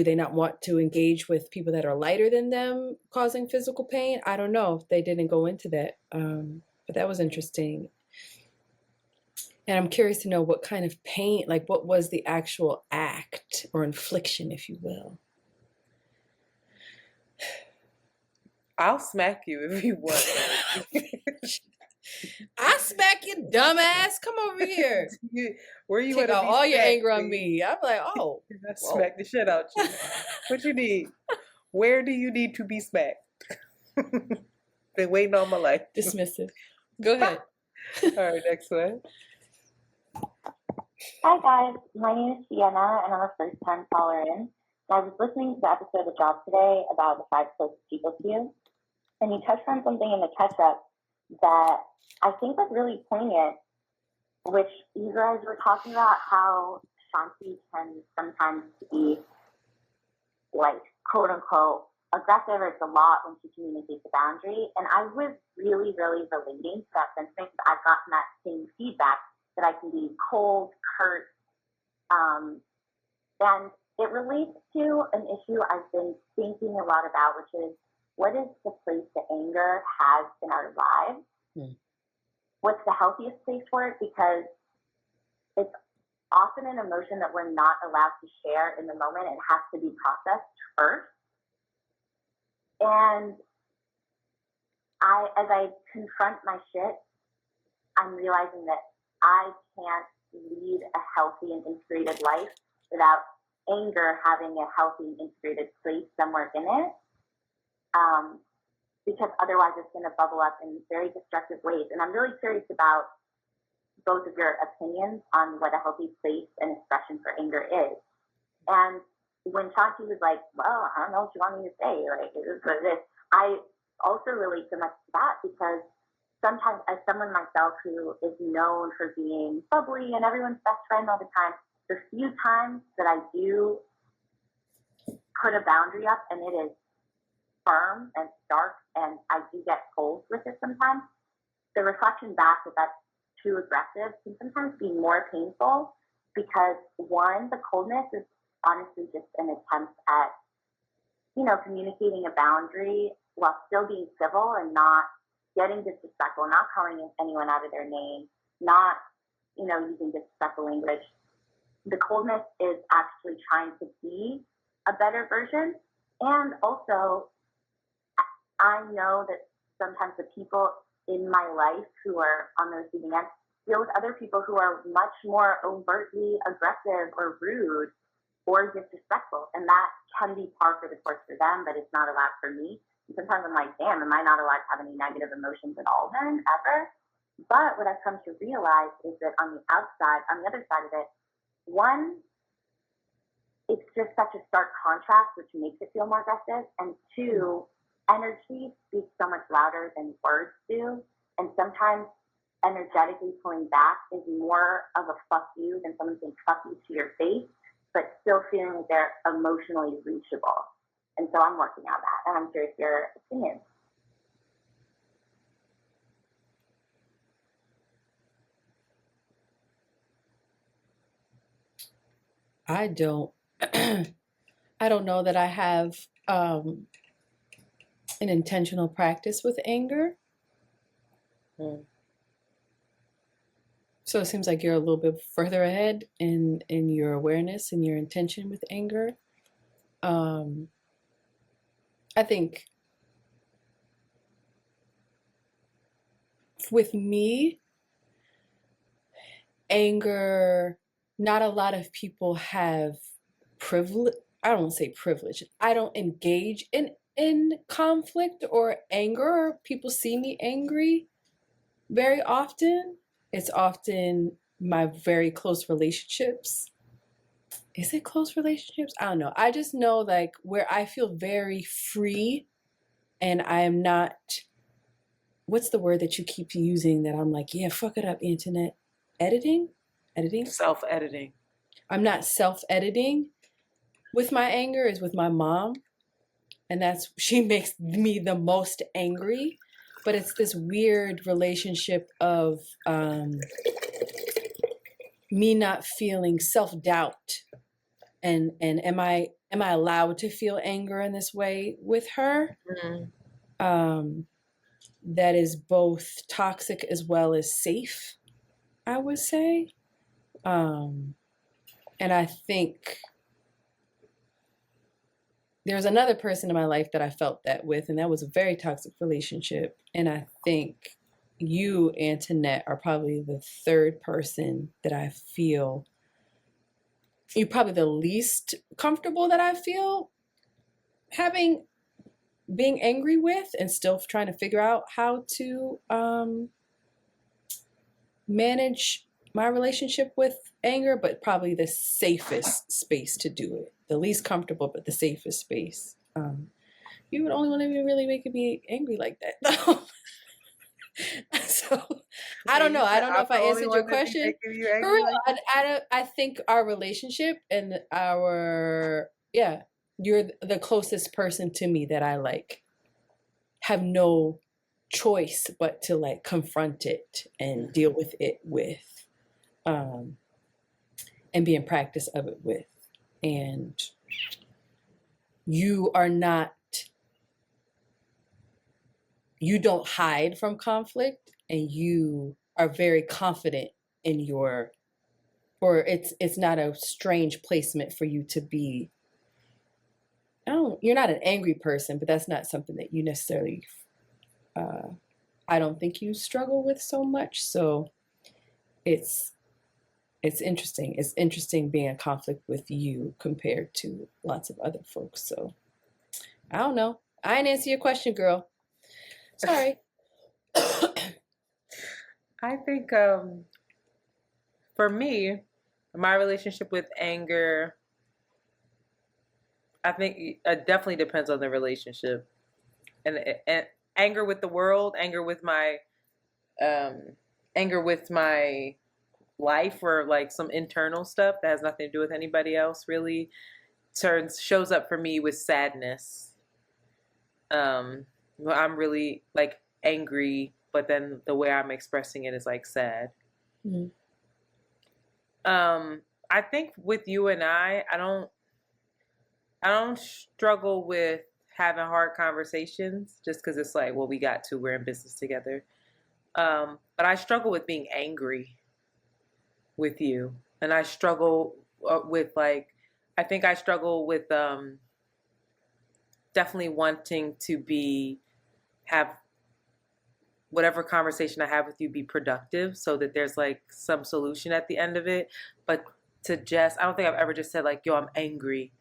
[SPEAKER 2] they not want to engage with people that are lighter than them causing physical pain? I don't know. They didn't go into that. But that was interesting. And I'm curious to know what kind of pain, like what was the actual act or infliction, if you will.
[SPEAKER 1] I'll smack you if you want.
[SPEAKER 2] I smack you, dumbass. Come over here.
[SPEAKER 1] Where you
[SPEAKER 2] Take
[SPEAKER 1] want to
[SPEAKER 2] out
[SPEAKER 1] be
[SPEAKER 2] all your
[SPEAKER 1] smacked,
[SPEAKER 2] anger on
[SPEAKER 1] please?
[SPEAKER 2] me. I'm like, oh.
[SPEAKER 1] I smack the shit out you. What you need? Where do you need to be smacked? Been waiting all my life.
[SPEAKER 2] Dismissive. Go ahead.
[SPEAKER 1] All right, next one.
[SPEAKER 4] Hi guys, my name is Sienna and I'm a first time caller in. I was listening to the episode of Job today about the 5 closest people to you, and you touched on something in the catch up that I think was really poignant, which you guys were talking about how Shanti can sometimes be like quote unquote aggressive, or it's a lot when she communicates a boundary. And I was really, really relating to that sentiment because I've gotten that same feedback that I can be cold, curt, and it relates to an issue I've been thinking a lot about, which is what is the place that anger has in our lives? What's the healthiest place for it? Because it's often an emotion that we're not allowed to share in the moment. It has to be processed first. And as I confront my shit, I'm realizing that I can't lead a healthy and integrated life without anger having a healthy and integrated place somewhere in it. Because otherwise it's going to bubble up in very destructive ways. And I'm really curious about both of your opinions on what a healthy place and expression for anger is. And when Shanti was like, well, I don't know what you want me to say, like, it is what it is, I also relate so much to that because sometimes as someone myself who is known for being bubbly and everyone's best friend all the time, the few times that I do put a boundary up and it is firm and stark and I do get cold with it sometimes, the reflection back that that's too aggressive can sometimes be more painful because one, the coldness is honestly just an attempt at, communicating a boundary while still being civil and not getting disrespectful, not calling anyone out of their name, not, using disrespectful language. The coldness is actually trying to be a better version. And also, I know that sometimes the people in my life who are on the receiving end deal with other people who are much more overtly aggressive or rude or disrespectful. And that can be par for the course for them, but it's not allowed for me. And sometimes I'm like, damn, am I not allowed to have any negative emotions at all then, ever? But what I've come to realize is that on the other side of it, one, it's just such a stark contrast, which makes it feel more aggressive. And two, energy speaks so much louder than words do. And sometimes energetically pulling back is more of a fuck you than someone saying fuck you to your face, but still feeling like they're emotionally reachable. And so I'm working on that, and I'm curious your opinion.
[SPEAKER 2] I don't I don't know that I have an intentional practice with anger. So it seems like you're a little bit further ahead in your awareness and your intention with anger. I think with me, anger, not a lot of people have privilege. I don't say privilege. I don't engage in conflict or anger. People see me angry very often. It's often my very close relationships. Is it close relationships? I don't know. I just know like where I feel very free and I am not, what's the word that you keep using that I'm like, yeah, fuck it up, internet. Editing?
[SPEAKER 1] Self-editing.
[SPEAKER 2] I'm not self-editing with my anger is with my mom. And she makes me the most angry. But it's this weird relationship of me not feeling self-doubt. And am I allowed to feel anger in this way with her? That is both toxic as well as safe, I would say. And I think there's another person in my life that I felt that with, and that was a very toxic relationship. And I think you, Antoinette, are probably the third person that I feel, you're probably the least comfortable that I feel being angry with, and still trying to figure out how to manage my relationship with anger, but probably the safest space to do it. The least comfortable, but the safest space. You would only want to be really making me angry like that, though. So I don't know. I don't know if I answered your question. For real, I think our relationship and you're the closest person to me that I like have no choice but to like confront it and deal with it with, and be in practice of it with. And you don't hide from conflict, and you are very confident in it's not a strange placement for you to be. You're not an angry person, but that's not something that you necessarily, I don't think you struggle with so much. So it's interesting. It's interesting being in conflict with you compared to lots of other folks. So I don't know. I didn't answer your question, girl. Sorry.
[SPEAKER 1] I think for me, my relationship with anger, I think it definitely depends on the relationship, and anger with the world, anger with my life, or like some internal stuff that has nothing to do with anybody else, really shows up for me with sadness. I'm really like angry, but then the way I'm expressing it is like sad. Mm-hmm. I think with you and I don't struggle with having hard conversations just because it's like, well, we're in business together. But I struggle with being angry with you. And I struggle with I struggle with definitely wanting to have whatever conversation I have with you be productive, so that there's like some solution at the end of it. But I don't think I've ever just said like, yo, I'm angry,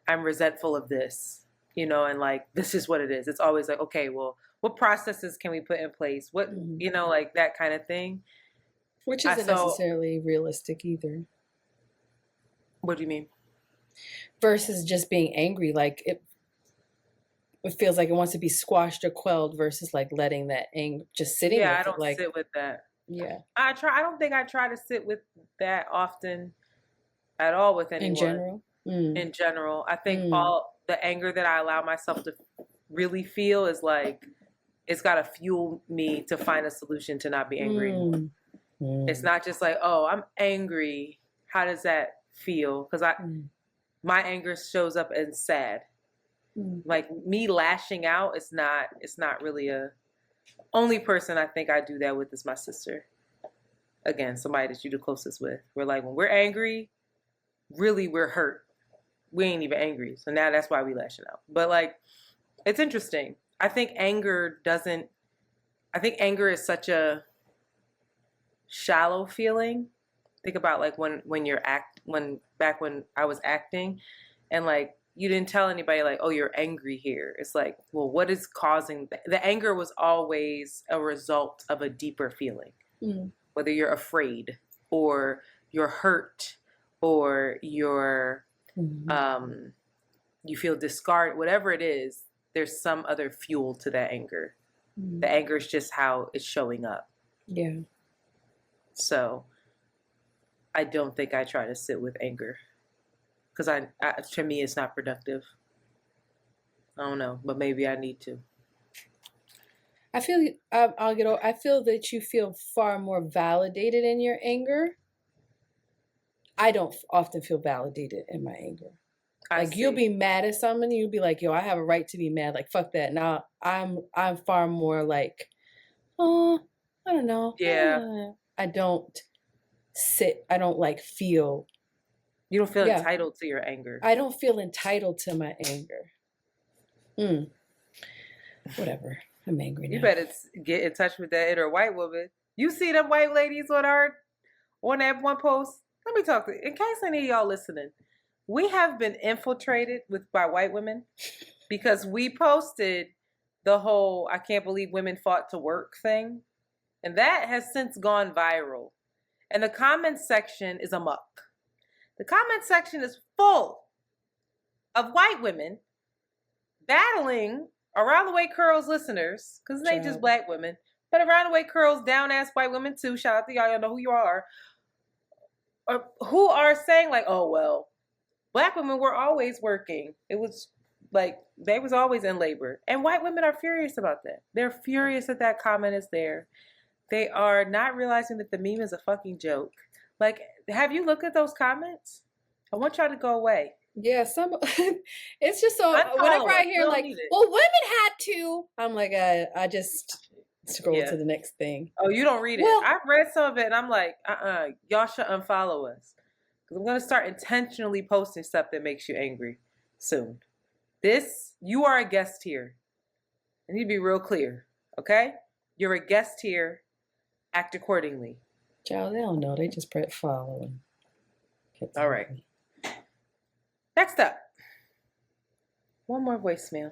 [SPEAKER 1] I'm resentful of this, and like, this is what it is. It's always like, okay, well, what processes can we put in place? What, like that kind of thing.
[SPEAKER 2] Which isn't necessarily realistic either.
[SPEAKER 1] What do you mean?
[SPEAKER 2] Versus just being angry, like it feels like it wants to be squashed or quelled, versus like letting that anger just sitting.
[SPEAKER 1] Yeah, I don't sit with that.
[SPEAKER 2] Yeah,
[SPEAKER 1] I don't think I try to sit with that often at all with anyone. In general, I think all the anger that I allow myself to really feel is like, it's got to fuel me to find a solution to not be angry anymore. It's not just like, oh, I'm angry, how does that feel? Because my anger shows up as sad. Like me lashing out, it's not really a, only person I think I do that with is my sister. Again, somebody that you're the closest with. We're like, when we're angry, really we're hurt. We ain't even angry. So now that's why we lashing out. But like, it's interesting. I think anger is such a shallow feeling. Think about like when back when I was acting and like you didn't tell anybody like, oh, you're angry here. It's like, well, what is causing the anger was always a result of a deeper feeling. Whether you're afraid or you're hurt or you're you feel discarded, whatever it is, there's some other fuel to that anger. The anger is just how it's showing up.
[SPEAKER 2] Yeah.
[SPEAKER 1] So I don't think I try to sit with anger because to me, it's not productive. I don't know, but maybe I need to.
[SPEAKER 2] I feel I feel that you feel far more validated in your anger. I don't often feel validated in my anger. Like you'll be mad at someone, you'll be like, "Yo, I have a right to be mad." Like fuck that. Now I'm far more like, "Oh, I don't know."
[SPEAKER 1] Yeah.
[SPEAKER 2] I don't like feel.
[SPEAKER 1] You don't feel entitled to your anger.
[SPEAKER 2] I don't feel entitled to my anger. Whatever. I'm angry now.
[SPEAKER 1] You better get in touch with that inner white woman. You see them white ladies on that one post? Let me talk to you. In case any of y'all listening, we have been infiltrated by white women because we posted the whole "I can't believe women fought to work" thing. And that has since gone viral. And the comment section is amok. The comment section is full of white women battling Around the Way Curls listeners, because they just black women, but Around the Way Curls down-ass white women too, shout out to y'all know who you are, who are saying like, oh, well, black women were always working. It was like, they was always in labor. And white women are furious about that. They're furious that that comment is there. They are not realizing that the meme is a fucking joke. Like, have you looked at those comments? I want y'all to go away.
[SPEAKER 2] Yeah, it's just so whenever I hear like, well, women had to, I'm like, I just scroll to the next thing.
[SPEAKER 1] Oh, you don't read it? I've read some of it and I'm like, y'all should unfollow us. Because I'm going to start intentionally posting stuff that makes you angry soon. You are a guest here. I need to be real clear, okay? You're a guest here. Act accordingly.
[SPEAKER 2] Child, they don't know. They just press follow.
[SPEAKER 1] All right. Next up. One more voicemail.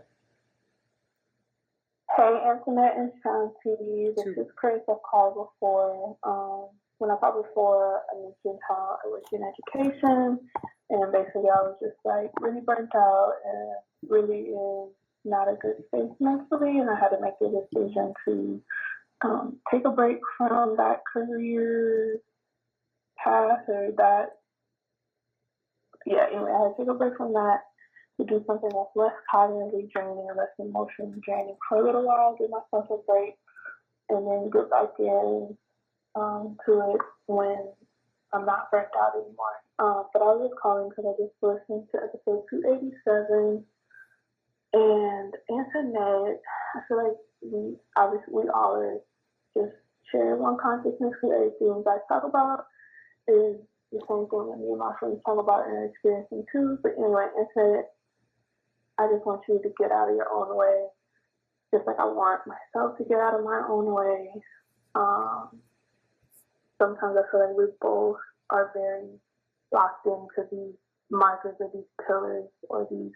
[SPEAKER 5] Hey, Antoinette and Shanti. This is Chris. I've called before. When I called before, I mentioned how I work in education. And basically, I was just like really burnt out and really in not a good space mentally. And I had to make a decision to take a break from that career path or that. Yeah, anyway, I had to take a break from that to do something that's less cognitively draining and less emotionally draining for a little while, give myself a break, and then get back in to it when I'm not burnt out anymore. But I was just calling because I just listened to episode 287, and Antoinette, I feel like we all are just share one consciousness with everything you guys talk about is the same thing that me and my friends talk about and experiencing too. But anyway, Antoinette, I just want you to get out of your own way, just like I want myself to get out of my own way. Sometimes I feel like we both are very locked into these markers or these pillars or these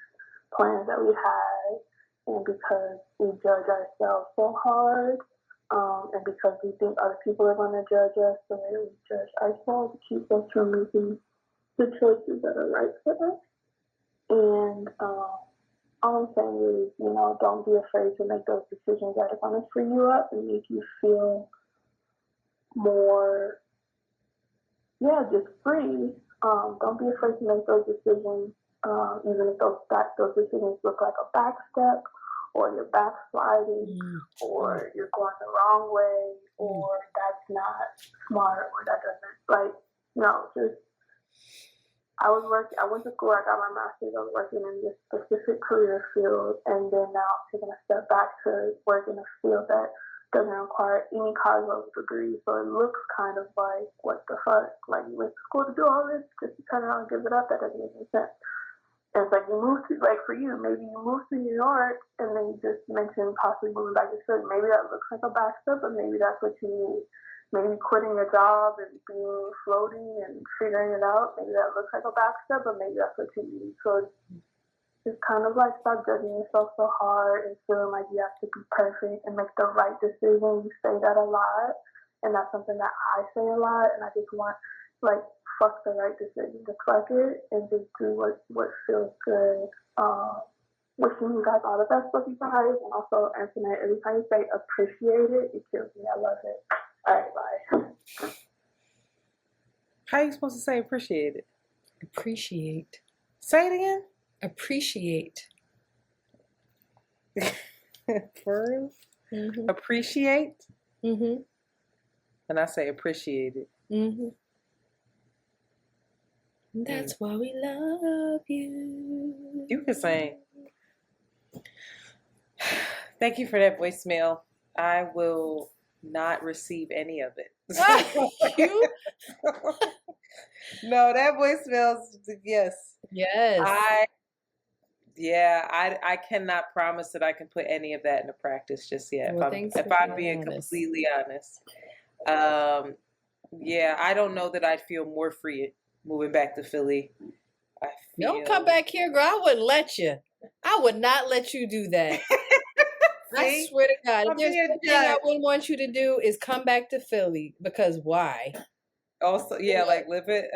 [SPEAKER 5] plans that we have, and because we judge ourselves so hard, and because we think other people are going to judge us, so we judge ourselves to keep us from making the choices that are right for us. And all I'm saying is, don't be afraid to make those decisions that are going to free you up and make you feel more, just free. Don't be afraid to make those decisions, even if those decisions look like a back step, or you're backsliding, or you're going the wrong way, or that's not smart, or that doesn't, just I went to school, I got my master's, I was working in this specific career field, and then now I'm taking a step back to work in a field that doesn't require any college level degree. So it looks kind of like, what the fuck? Like, you went to school to do all this just to turn around and give it up? That doesn't make any sense. And it's like you move to, like for you, maybe you move to New York and then you just mentioned possibly moving back to Philly. Maybe that looks like a backstep, but maybe that's what you need. Maybe quitting your job and being floating and figuring it out. Maybe that looks like a backstep, but maybe that's what you need. So it's kind of like stop judging yourself so hard and feeling like you have to be perfect and make the right decision. You say that a lot, and that's something that I say a lot. And I just want, like, fuck the right decision. Just fuck it and just do what feels good. Wishing you guys all the best for you guys. And also, Antoinette, every time you say appreciate it, it kills me. I love it. All right, bye.
[SPEAKER 1] How are you supposed to say appreciate it?
[SPEAKER 2] Appreciate.
[SPEAKER 1] Say it again.
[SPEAKER 2] Appreciate.
[SPEAKER 1] For real?
[SPEAKER 2] Mm-hmm.
[SPEAKER 1] Appreciate?
[SPEAKER 2] Mm-hmm.
[SPEAKER 1] And I say appreciate it.
[SPEAKER 2] Mm-hmm. That's why we love you.
[SPEAKER 1] You can sing. Thank you for that voicemail. I will not receive any of it.
[SPEAKER 2] You?
[SPEAKER 1] No, that voicemail's yes.
[SPEAKER 2] Yes.
[SPEAKER 1] I cannot promise that I can put any of that into practice just yet.
[SPEAKER 2] Well,
[SPEAKER 1] if I'm being completely honest. I don't know that I'd feel more free moving back to Philly.
[SPEAKER 2] Don't come back here, girl. I wouldn't let you. I would not let you do that. I swear to God, if there's one thing I wouldn't want you to do is come back to Philly, because why?
[SPEAKER 1] Also, like live it.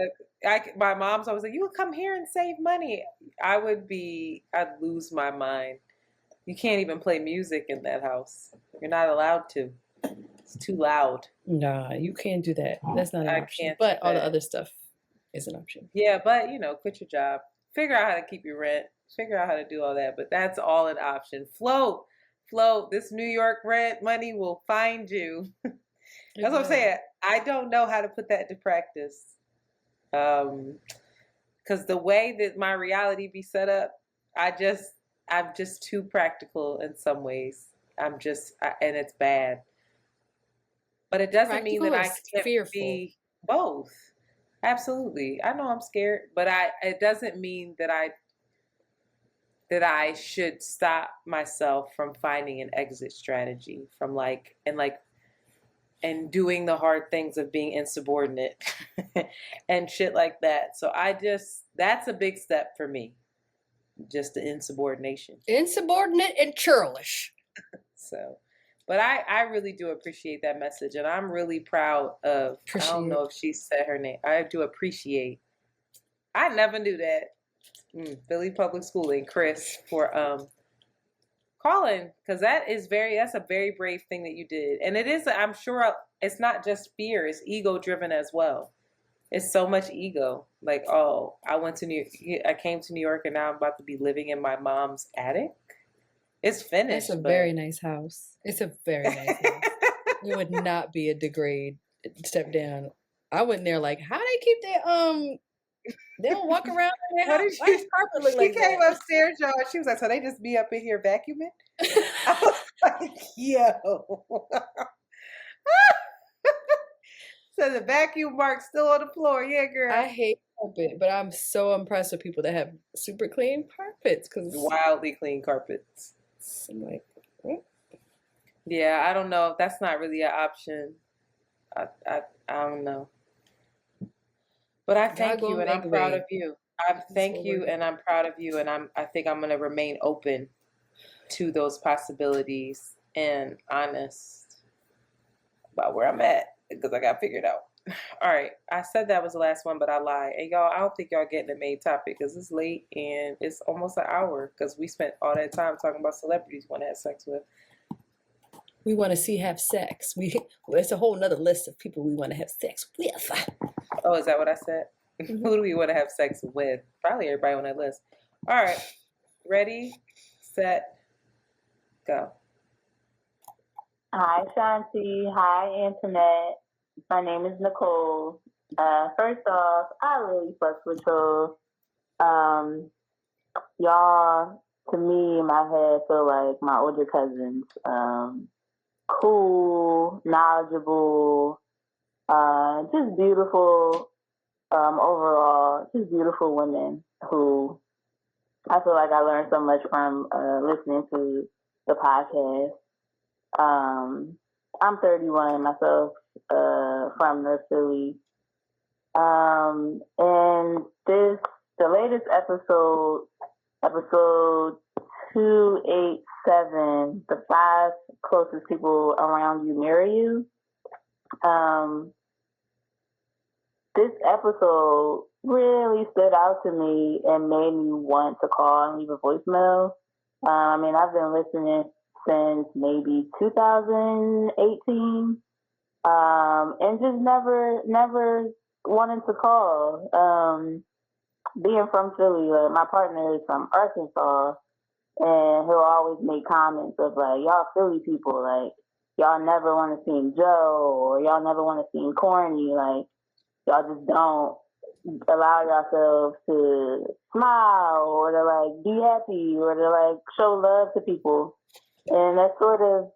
[SPEAKER 1] My mom's always like, "You would come here and save money." I'd lose my mind. You can't even play music in that house. You're not allowed to. It's too loud.
[SPEAKER 2] Nah, you can't do that. That's not an option. But all the other stuff is an option.
[SPEAKER 1] Yeah, but quit your job. Figure out how to keep your rent. Figure out how to do all that. But that's all an option. Float. This New York rent money will find you. That's what I'm saying. I don't know how to put that into practice. Because the way that my reality be set up, I'm just too practical in some ways. And it's bad. But it doesn't mean that I can't be both. Absolutely. I know I'm scared, but it doesn't mean that I should stop myself from finding an exit strategy from and doing the hard things of being insubordinate and shit like that. So that's a big step for me. Just the insubordination.
[SPEAKER 2] Insubordinate and churlish.
[SPEAKER 1] So, but I really do appreciate that message, and I'm really proud of, I don't know if she said her name. I do appreciate. I never knew that. Philly Public Schooling, Chris, for calling, because that's a very brave thing that you did. And it is, I'm sure it's not just fear, it's ego driven as well. It's so much ego. Like, oh, I came to New York and now I'm about to be living in my mom's attic. It's finished.
[SPEAKER 2] It's a very nice house. It's a very nice house. It would not be a degrade step down. I went there like, how they keep their they don't walk around in their house. Why does carpet look like that? She
[SPEAKER 1] came upstairs, y'all. She was like, so they just be up in here vacuuming? I was like, yo. So the vacuum mark's still on the floor. Yeah, girl.
[SPEAKER 2] I hate carpet, but I'm so impressed with people that have super clean carpets.
[SPEAKER 1] Wildly clean carpets.
[SPEAKER 2] I'm like,
[SPEAKER 1] yeah, I don't know. That's not really an option. I don't know. But I thank you, and I'm proud of you. I thank you, and I'm proud of you, and I think I'm going to remain open to those possibilities and honest about where I'm at, because I got figured out. All right, I said that was the last one, but I lied. And y'all, I don't think y'all getting the main topic, because it's late and it's almost an hour, because we spent all that time talking about celebrities we want to have sex with.
[SPEAKER 2] We want to see have sex. It's a whole nother list of people we want to have sex with.
[SPEAKER 1] Oh, is that what I said? Mm-hmm. Who do we want to have sex with? Probably everybody on that list. All right. Ready, set, go.
[SPEAKER 6] Hi, Shanti. Hi, Antoinette. My name is Nicole. First off, I really fuck with y'all. Y'all, to me, in my head, feel like my older cousins. Cool, knowledgeable, just beautiful. Overall, just beautiful women who I feel like I learned so much from listening to the podcast. I'm 31 myself, from North Philly. And the latest episode 287, the 5 closest people around you marry you. This episode really stood out to me and made me want to call and leave a voicemail. I've been listening since maybe 2018, and just never wanted to call. Being from Philly, my partner is from Arkansas, and he'll always make comments of like, y'all Philly people, like, y'all never want to seem Joe, or y'all never want to seem corny, like, y'all just don't allow yourselves to smile or to like be happy or to like show love to people. And that's sort of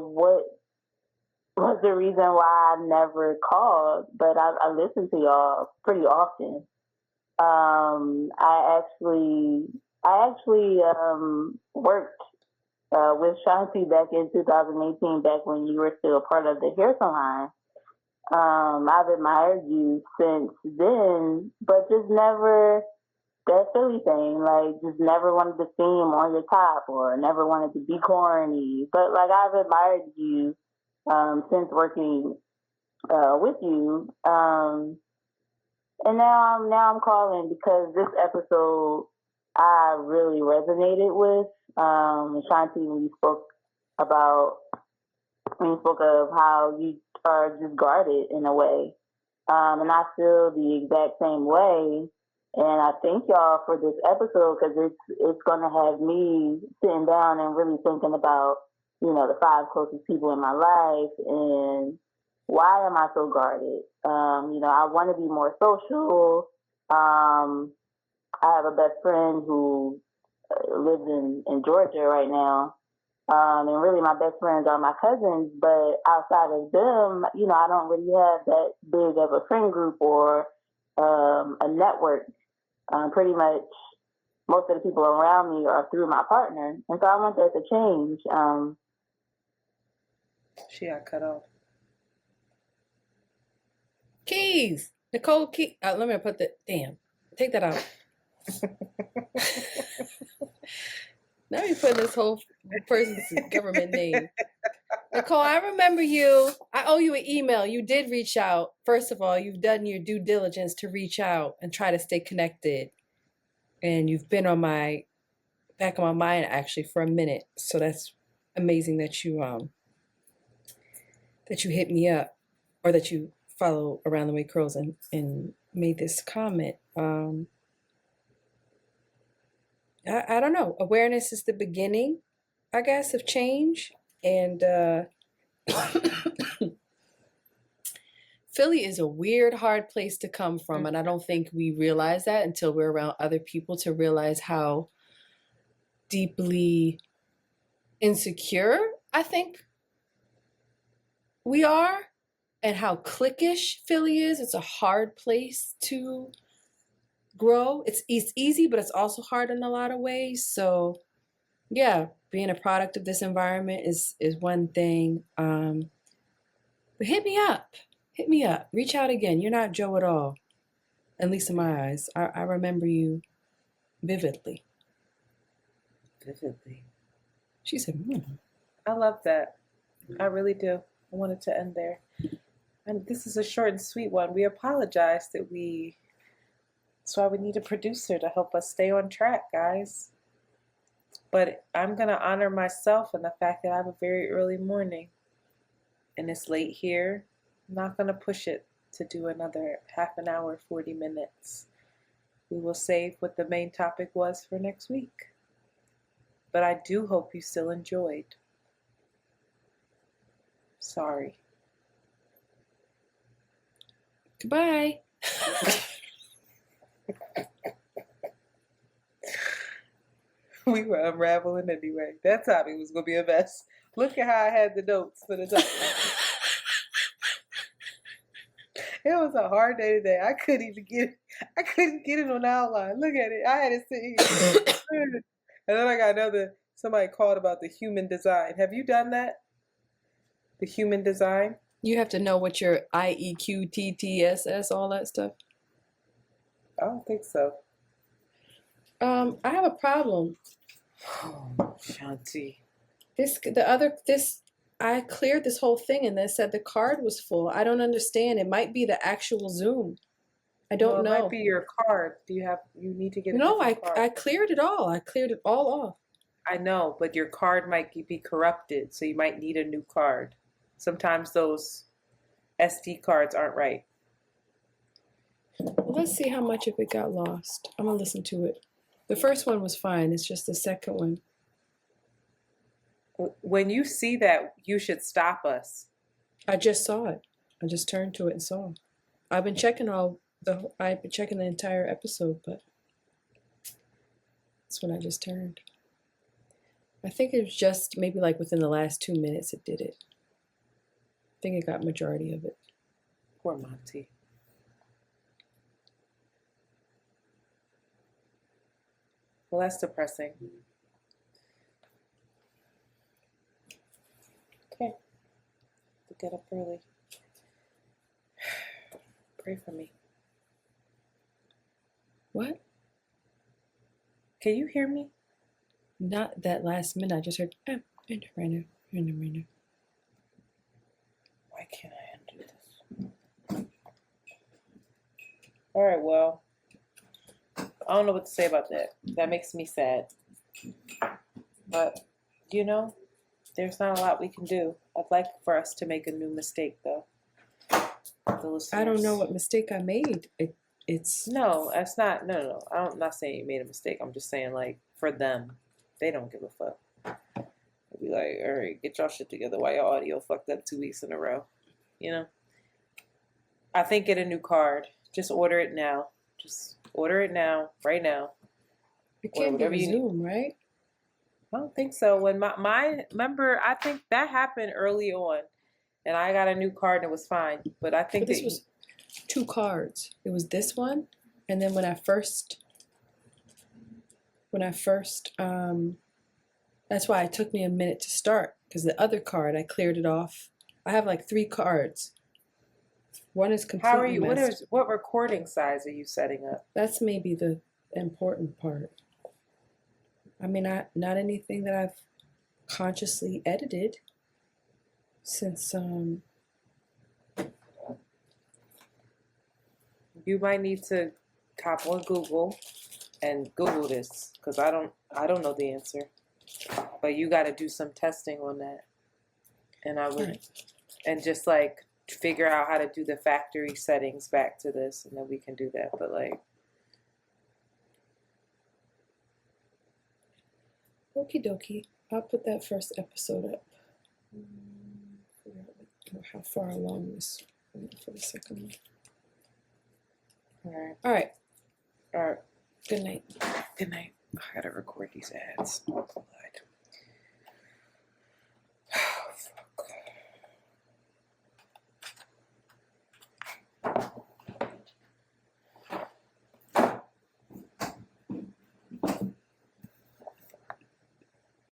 [SPEAKER 6] what was the reason why I never called, but I listen to y'all pretty often. I actually worked with Shanti back in 2018, back when you were still part of the hair salon. I've admired you since then, but just never that Philly thing, like just never wanted to seem on your top or never wanted to be corny. But like I've admired you since working with you. And now I'm calling because this episode I really resonated with. Shanti, when you spoke of how you are just guarded in a way. And I feel the exact same way. And I thank y'all for this episode because it's going to have me sitting down and really thinking about, the 5 closest people in my life and why am I so guarded? I want to be more social. I have a best friend who lives in Georgia right now. And really my best friends are my cousins, but outside of them, I don't really have that big of a friend group or a network. Pretty much most of the people around me are through my partner. And so I want that to change.
[SPEAKER 1] She got cut off.
[SPEAKER 2] Keys. Nicole Keys. Let me put that. Damn. Take that out. Now you're putting this whole person's government name. Nicole, I remember you. I owe you an email. You did reach out. First of all, you've done your due diligence to reach out and try to stay connected. And you've been on my back of my mind actually for a minute. So that's amazing that you hit me up, or that you follow Around the Way Curls and made this comment. I don't know. Awareness is the beginning, I guess, of change. And Philly is a weird, hard place to come from. And I don't think we realize that until we're around other people to realize how deeply insecure I think we are and how cliquish Philly is. It's a hard place to grow. It's easy, but it's also hard in a lot of ways. So yeah, being a product of this environment is one thing. But hit me up. Reach out again. You're not Joe at all. At least in my eyes. I remember you vividly. She said,
[SPEAKER 1] I love that. I really do. I wanted to end there. And this is a short and sweet one. We apologize that's why we need a producer to help us stay on track, guys. But I'm going to honor myself and the fact that I have a very early morning and it's late here. I'm not going to push it to do another half an hour, 40 minutes. We will save what the main topic was for next week. But I do hope you still enjoyed. Sorry.
[SPEAKER 2] Goodbye.
[SPEAKER 1] We were unraveling anyway. That topic was gonna be a mess. Look at how I had the notes for the topic. It was a hard day today. I couldn't get it on the outline. Look at it. I had to sit here. And then I got somebody called about the human design. Have you done that? The human design?
[SPEAKER 2] You have to know what your IEQTTSS, all that stuff.
[SPEAKER 1] I don't think so.
[SPEAKER 2] I have a problem.
[SPEAKER 1] Oh, Shanti.
[SPEAKER 2] I cleared this whole thing and they said the card was full. I don't understand. It might be the actual Zoom. I don't know.
[SPEAKER 1] It might be your card. You need to get a
[SPEAKER 2] different
[SPEAKER 1] card.
[SPEAKER 2] I cleared it all. I cleared it all off.
[SPEAKER 1] I know, but your card might be corrupted, so you might need a new card. Sometimes those SD cards aren't right.
[SPEAKER 2] Well, let's see how much of it got lost. I'm going to listen to it. The first one was fine. It's just the second one.
[SPEAKER 1] When you see that, you should stop us.
[SPEAKER 2] I just saw it. I just turned to it and saw. I've been checking the entire episode, but that's when I just turned. I think it was just maybe like within the last 2 minutes it did it. I think it got majority of it.
[SPEAKER 1] Poor Monty. Well, that's depressing. Okay. To get up early. Pray for me.
[SPEAKER 2] What?
[SPEAKER 1] Can you hear me?
[SPEAKER 2] Not that last minute. I just heard, right now.
[SPEAKER 1] Why can't I undo this? All right, well, I don't know what to say about that. That makes me sad. But, there's not a lot we can do. I'd like for us to make a new mistake, though.
[SPEAKER 2] I don't know what mistake I made.
[SPEAKER 1] No, that's not. No. I'm not saying you made a mistake. I'm just saying, like, for them, they don't give a fuck. They'll be like, all right, get y'all shit together. Why your audio fucked up 2 weeks in a row? I think get a new card. Just order it now. Just order it now, right now.
[SPEAKER 2] It can't be Zoom, right?
[SPEAKER 1] I don't think so. When my remember, I think that happened early on, and I got a new card and it was fine. But I think
[SPEAKER 2] this was 2 cards. It was this one, and then when I first, that's why it took me a minute to start, because the other card I cleared it off. I have like 3 cards. One is completely.
[SPEAKER 1] How are you? What recording size are you setting up?
[SPEAKER 2] That's maybe the important part. I mean, not anything that I've consciously edited since.
[SPEAKER 1] You might need to hop on Google and Google this, because I don't know the answer. But you got to do some testing on that, and I would, and just like figure out how to do the factory settings back to this, and then we can do that. But like.
[SPEAKER 2] Okie dokie. I'll put that first episode up. How far along this for the second one. All right. Good night.
[SPEAKER 1] Good night. I gotta record these ads.